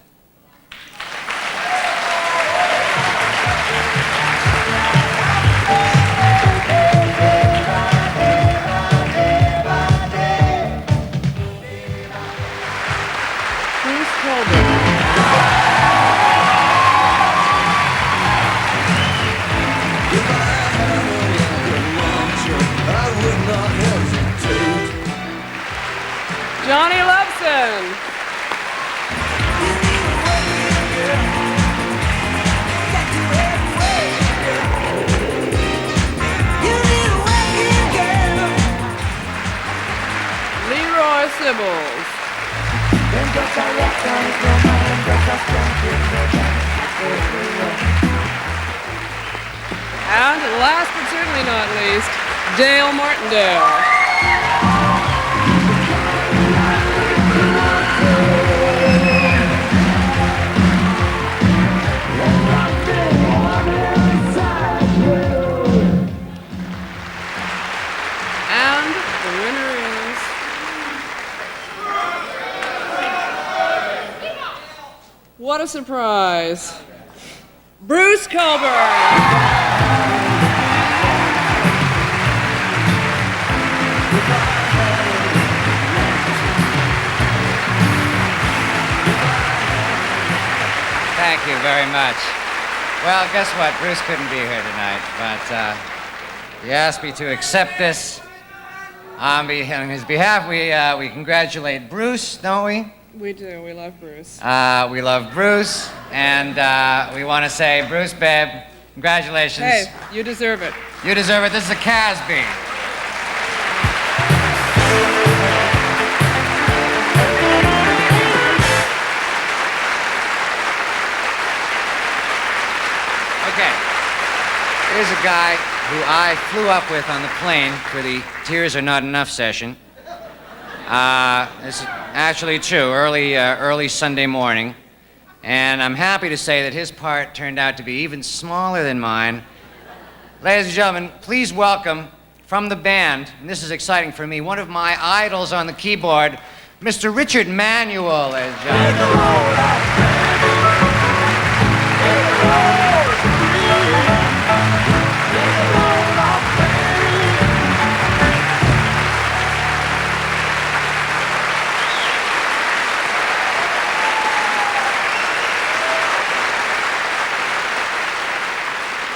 Bruce Colbert, Johnny Levson, Leroy Sibbles, and last but certainly not least, Dale Martindale. And the winner is... What a surprise. Bruce Colbert. Thank you very much. Well, guess what? Bruce couldn't be here tonight, but he asked me to accept this. On his behalf, we congratulate Bruce, don't we? We do. We love Bruce. We love Bruce, and we want to say, Bruce, babe, congratulations. Hey, you deserve it. You deserve it. This is a CASBY. Okay. Here's a guy who I flew up with on the plane for the Tears Are Not Enough session. It's actually true, early Sunday morning. And I'm happy to say that his part turned out to be even smaller than mine. Ladies and gentlemen, please welcome from the band, and this is exciting for me, one of my idols on the keyboard, Mr. Richard Manuel, ladies and gentlemen.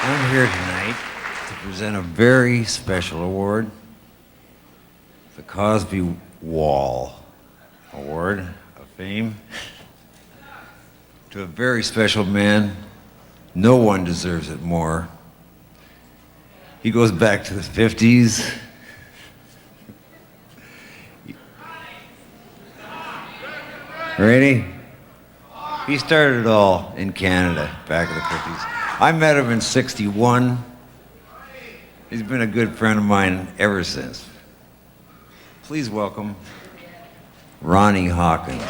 I'm here tonight to present a very special award, the CASBY Wall Award of Fame, to a very special man. No one deserves it more. He goes back to the 50s. Ready? He started it all in Canada back in the 50s. I met him in '61. He's been a good friend of mine ever since. Please welcome Ronnie Hawkins.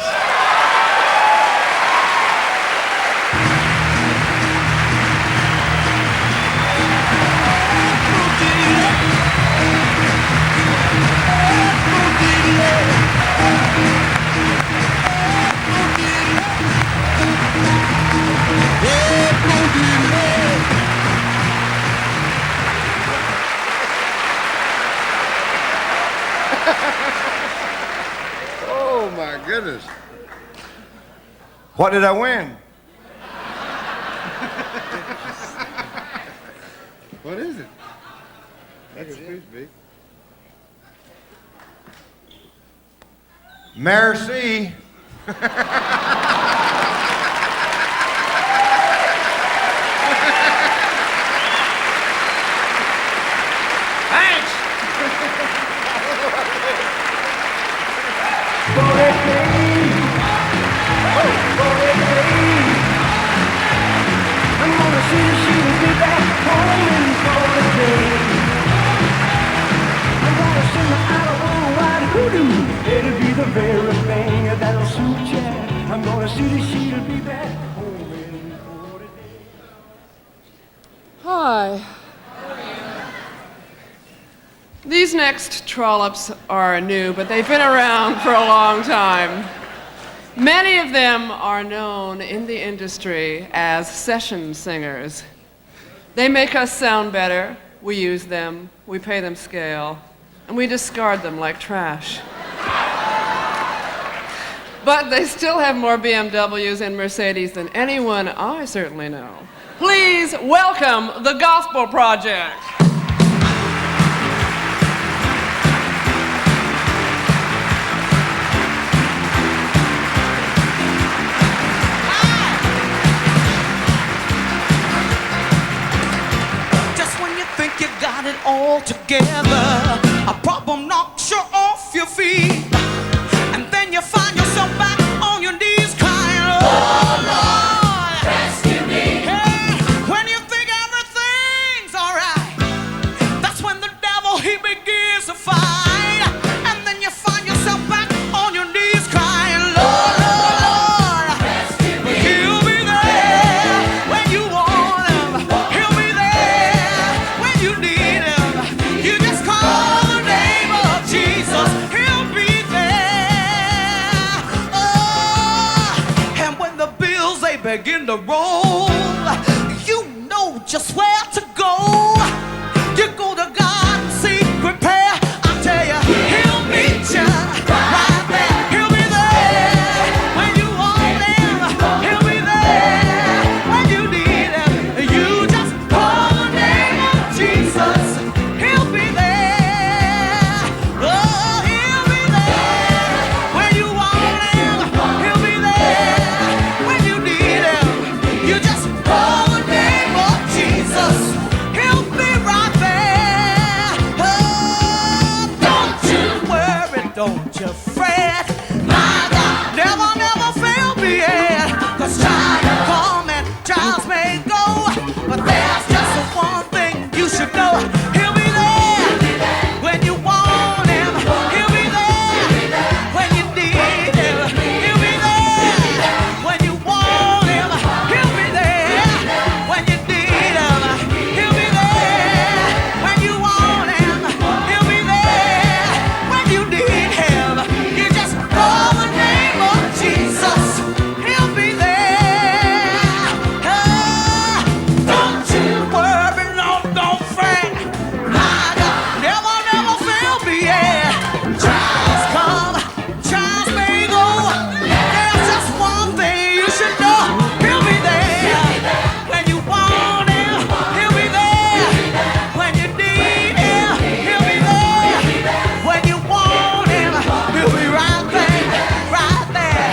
Oh my goodness. What did I win? What is it? That's it. Supposed to be. Merci. It'll be the very thing that'll suit you. I'm gonna see that she'll be back home in 40 days. Hi. These next trollops are new, but they've been around for a long time. Many of them are known in the industry as session singers. They make us sound better, we use them, we pay them scale, and we discard them like trash. But they still have more BMWs and Mercedes than anyone I certainly know. Please welcome the Gospel Project. Just when you think you got it all together, a problem knocks you off your feet. And then you find yourself back on your knees crying, oh Lord, rescue me. Hey, when you think everything's alright, that's when the devil, he begins to fight. And then you find yourself back on your knees crying, Lord, Lord, Lord, rescue me. He'll be there when you want him. He'll be there when you need him. You just call the name of Jesus. He'll be begin to roll, you know just where to go. You go to God and seek repair. I tell you, he'll meet you right there. He'll be there when you want him. He'll be there when you need him. You just call the name of Jesus. He'll be there. Oh, he'll be there when you want him. know he'll be there when you want him. He'll be there when you need him. He'll be there when you want him. He'll be there when you need him. He'll be there when you want him. He'll be there when you need him. You just call the name of Jesus. He'll be there. Don't you worry, no, don't fret. My God never, never fail me, yeah. Trials come, trials may go. There's just one thing you should know. He'll be there when you want him. He'll be there when you need him. He'll be there when you want him. He'll be right there, right there.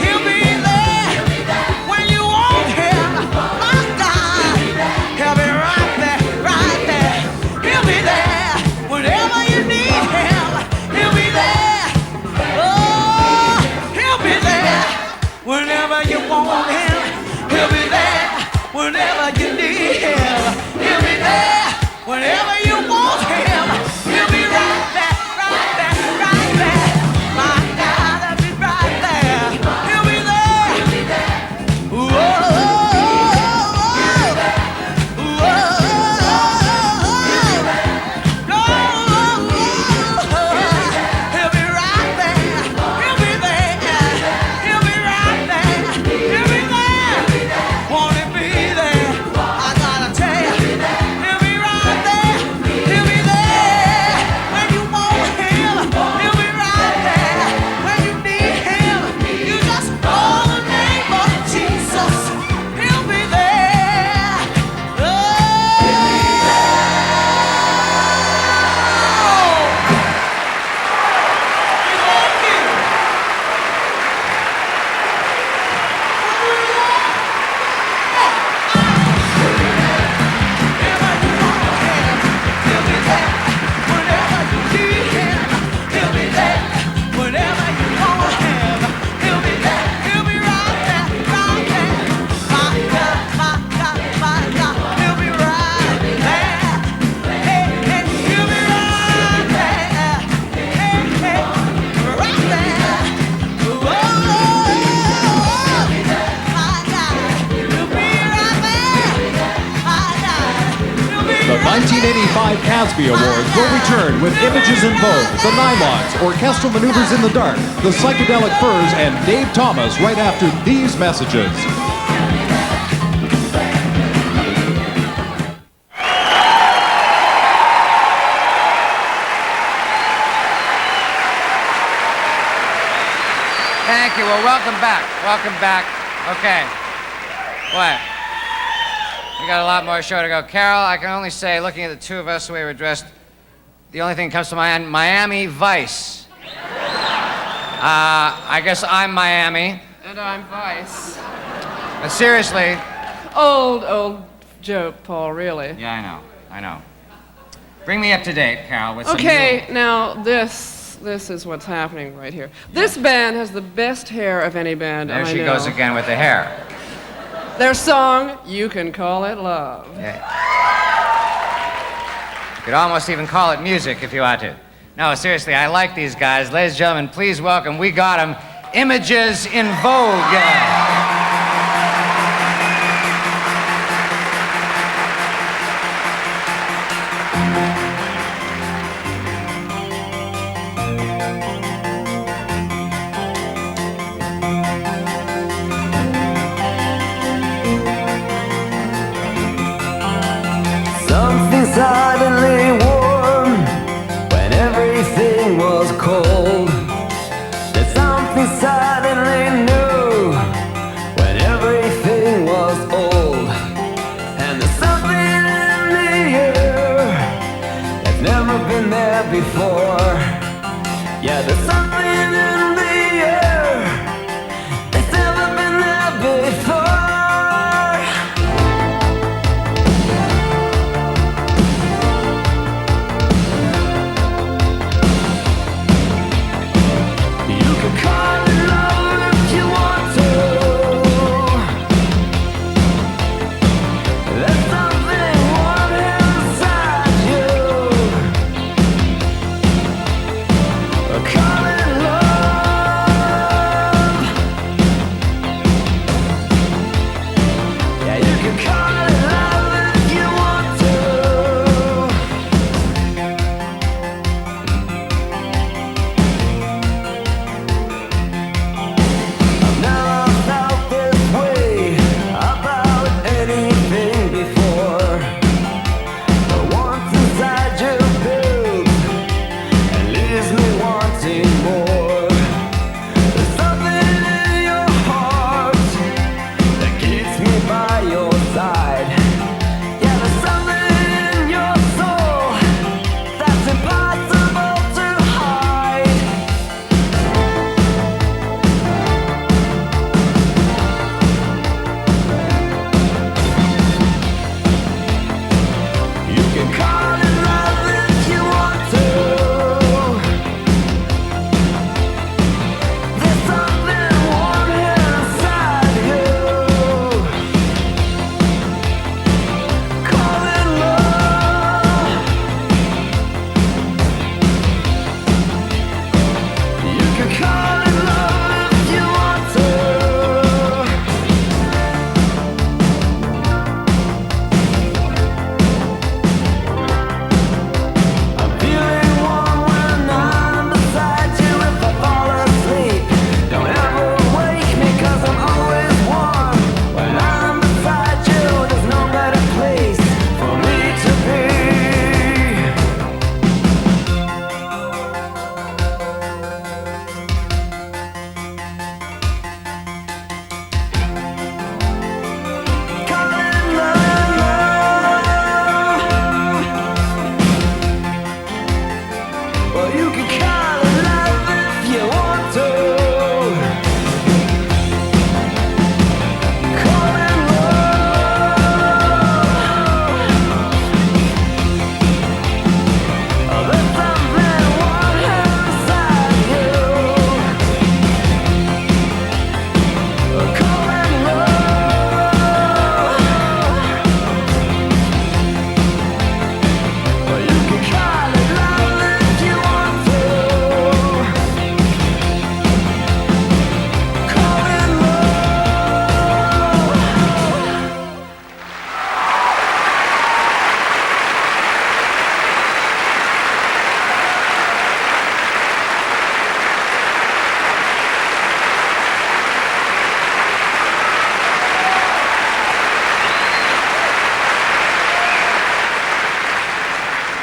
He'll be there when you want him. My God, he'll be right there, right there. He'll be there whenever you need him. He'll be there. Oh, he'll be there whenever you want him. He'll be there whenever you need him. He'll be there whenever you want him. He'll be right there, right there, right there. My God, he'll be right there. He'll be there. Whoa. He'll be right there. He'll be there. He'll be right there. He'll be there. Won't he be there? I gotta tell you. He'll be right there. He'll be there when you want him. He'll be right there when you need him. You just call the name of Jesus. He'll be there. Oh. The 1985 CASBY Awards will return with Images in Vogue, The Nylons, Orchestral Maneuvers in the Dark, The Psychedelic Furs, and Dave Thomas right after these messages. Thank you. Well, welcome back. Welcome back. Okay. What? We got a lot more show to go. Carole, I can only say, looking at the two of us, the way we're dressed, the only thing that comes to mind, Miami Vice. I guess I'm Miami. And I'm Vice. But seriously. Old joke, Paul, really. Yeah, I know. Bring me up to date, Carole. With some Okay, new- now this is what's happening right here. This band has the best hair of any band I know. There she goes again with the hair. Their song, You Can Call It Love. Yeah. You could almost even call it music if you want to. No, seriously, I like these guys. Ladies and gentlemen, please welcome, we got them, Images in Vogue. Something suddenly warm when everything was cold. There's something suddenly new when everything was old. And there's something in the air that's never been there before. Yeah, there's something in the air that's never been there before. There's something warm inside.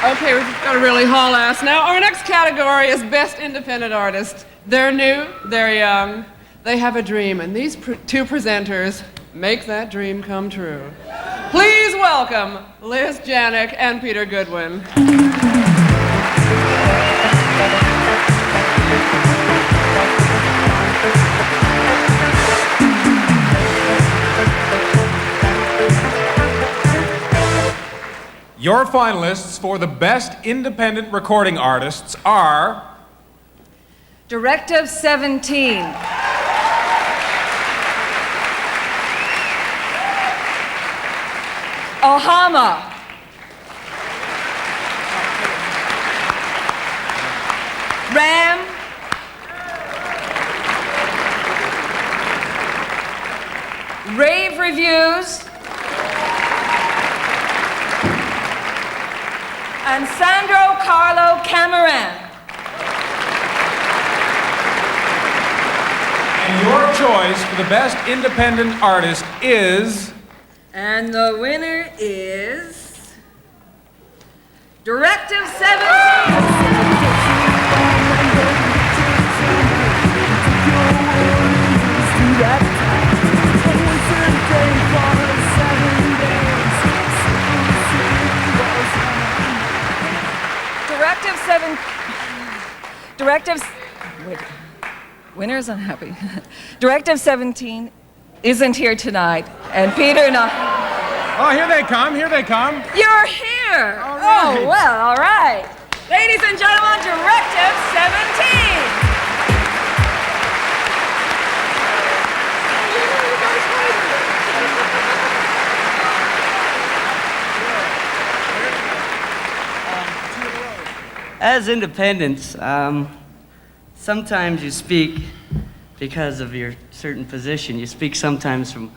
Okay, we've got to really haul ass now. Our next category is Best Independent Artist. They're new, they're young, they have a dream, and these two presenters make that dream come true. Please welcome Liz Janik and Peter Goodwin. Your finalists for the Best Independent Recording Artists are... Directive 17. Ohama. Ram. Rave Reviews. And Sandro Carlo Cameron. And your choice for the Best Independent Artist is... And the winner is... Directive 17. Wait, winner's unhappy. Directive 17 isn't here tonight, and Peter not. Oh, here they come, here they come. You're here! All right. Oh, well, all right. Ladies and gentlemen, Directive 17! As independents, sometimes you speak because of your certain position. You speak sometimes from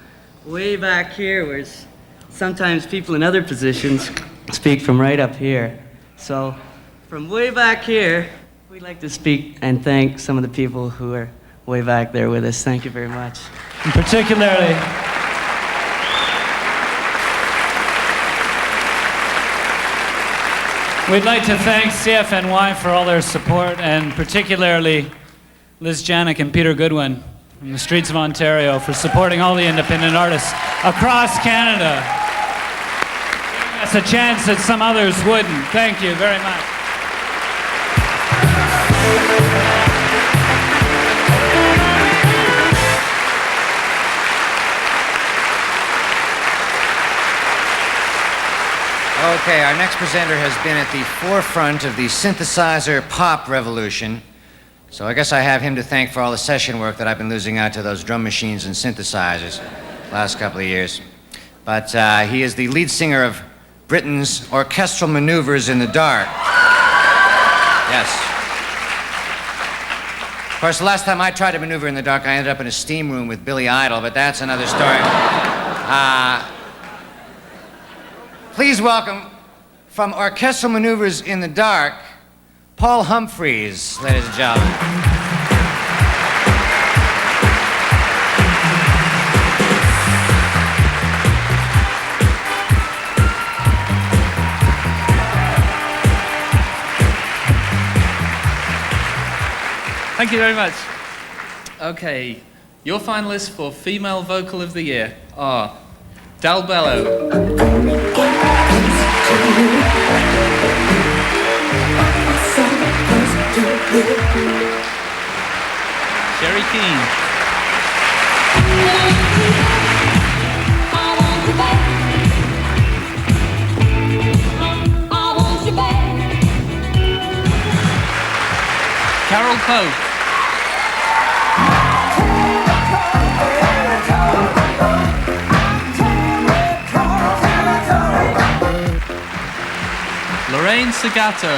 way back here, whereas sometimes people in other positions speak from right up here. So from way back here, we'd like to speak and thank some of the people who are way back there with us. Thank you very much. And particularly... We'd like to thank CFNY for all their support, and particularly Liz Janik and Peter Goodwin from the streets of Ontario for supporting all the independent artists across Canada. Giving us a chance that some others wouldn't. Thank you very much. Okay, our next presenter has been at the forefront of the synthesizer pop revolution. So I guess I have him to thank for all the session work that I've been losing out to those drum machines and synthesizers the last couple of years. But he is the lead singer of Britain's Orchestral Maneuvers in the Dark. Yes. Of course, the last time I tried to maneuver in the dark, I ended up in a steam room with Billy Idol, but that's another story. Please welcome, from Orchestral Maneuvers in the Dark, Paul Humphreys, ladies and gentlemen. Thank you very much. Okay, your finalists for Female Vocal of the Year are Dalbello, Sherry Kean, Carole Pope, Lorraine Segato,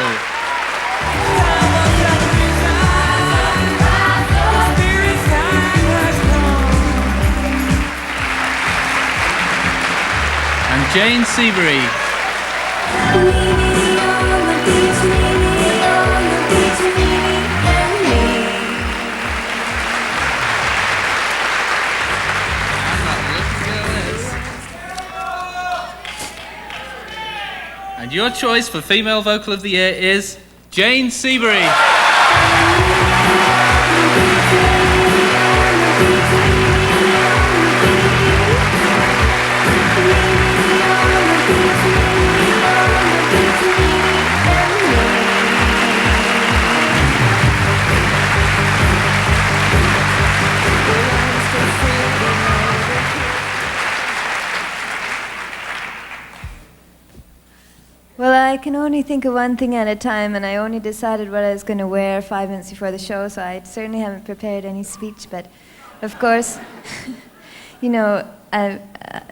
and Jane Siberry. And your choice for Female Vocal of the Year is Jane Siberry. Well, I can only think of one thing at a time, and I only decided what I was going to wear 5 minutes before the show, so I certainly haven't prepared any speech, but of course, you know,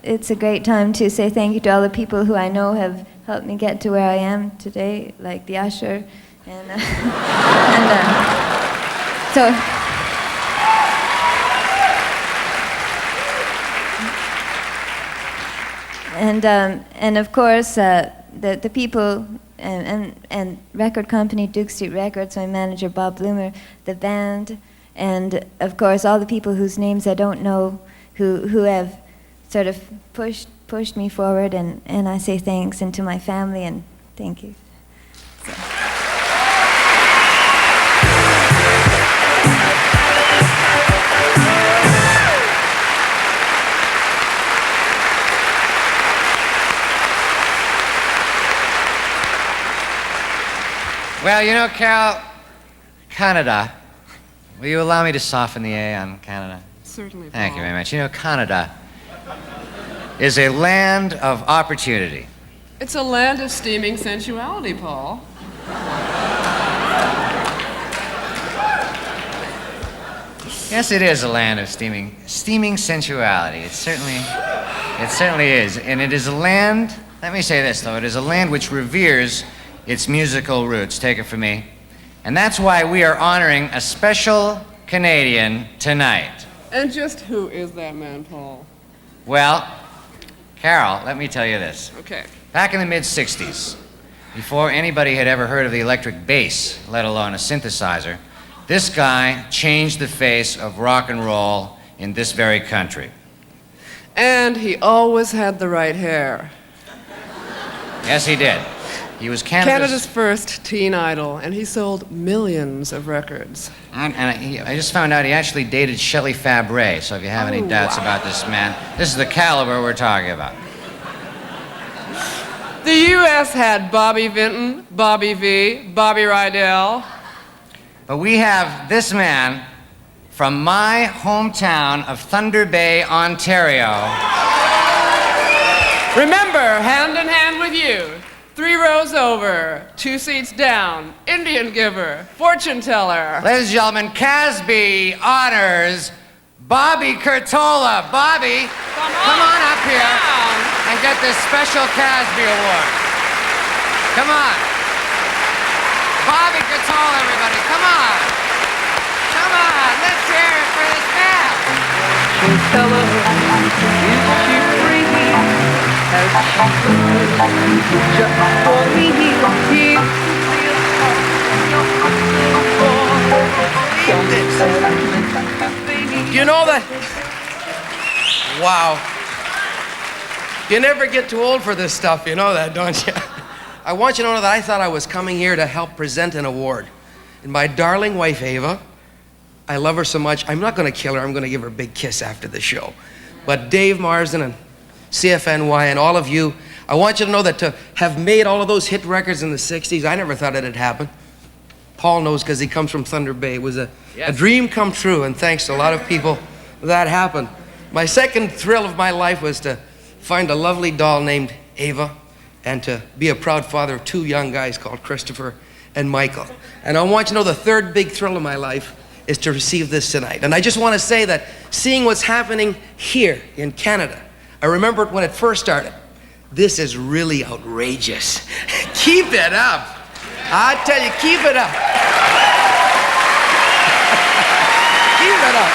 it's a great time to say thank you to all the people who I know have helped me get to where I am today, like the usher, and and of course, the people and record company Duke Street Records, my manager Bob Bloomer, the band, and of course all the people whose names I don't know who have sort of pushed me forward, and I say thanks, and to my family, and thank you. So. Well, you know, Carole, Canada. Will you allow me to soften the A on Canada? Certainly, Paul. Thank you very much. You know, Canada is a land of opportunity. It's a land of steaming sensuality, Paul. Yes, it is a land of steaming sensuality. It certainly is. And it is a land, let me say this though, it is a land which reveres its musical roots. Take it from me. And that's why we are honoring a special Canadian tonight. And just who is that man, Paul? Well, Carole, let me tell you this. Okay. Back in the mid-'60s, before anybody had ever heard of the electric bass, let alone a synthesizer, this guy changed the face of rock and roll in this very country. And he always had the right hair. Yes, he did. He was Canada's first teen idol, and he sold millions of records. I just found out he actually dated Shelley Fabre, so if you have any doubts about this man, this is the caliber we're talking about. The U.S. had Bobby Vinton, Bobby V, Bobby Rydell. But we have this man from my hometown of Thunder Bay, Ontario. Remember, hand in hand with you. 3 rows over, 2 seats down, Indian giver, fortune teller. Ladies and gentlemen, CASBY honors Bobby Curtola. Bobby, come on up here and get this special CASBY Award. Come on. Bobby Curtola, everybody, come on. Come on, let's hear it for this man. You know that? Wow. You never get too old for this stuff, you know that, don't you? I want you to know that I thought I was coming here to help present an award. And my darling wife, Ava, I love her so much, I'm not going to kill her, I'm going to give her a big kiss after the show. But Dave Marsden and CFNY and all of you, I want you to know that to have made all of those hit records in the 60s, I never thought it'd happen. Paul knows because he comes from Thunder Bay. It was a dream come true, and thanks to a lot of people, that happened. My second thrill of my life was to find a lovely doll named Ava and to be a proud father of 2 young guys called Christopher and Michael. And I want you to know the third big thrill of my life is to receive this tonight. And I just want to say that seeing what's happening here in Canada, I remember it when it first started. This is really outrageous. Keep it up. I tell you, keep it up. Keep it up.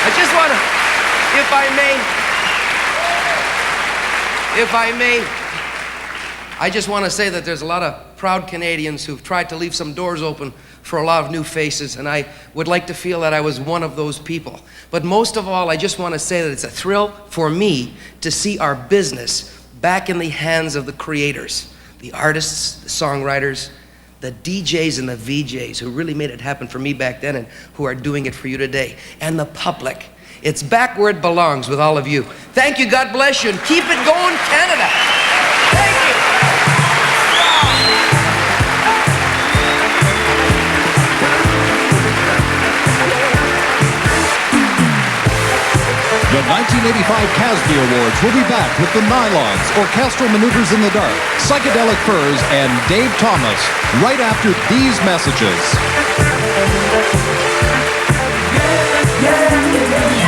I just want to, if I may, I just want to say that there's a lot of proud Canadians who've tried to leave some doors open for a lot of new faces, and I would like to feel that I was one of those people. But most of all, I just want to say that it's a thrill for me to see our business back in the hands of the creators, the artists, the songwriters, the DJs and the VJs who really made it happen for me back then and who are doing it for you today, and the public. It's back where it belongs with all of you. Thank you, God bless you, and keep it going, Canada. Thank you. The 1985 CASBY Awards will be back with the Nylons, Orchestral Maneuvers in the Dark, Psychedelic Furs, and Dave Thomas, right after these messages. Yeah, yeah, yeah.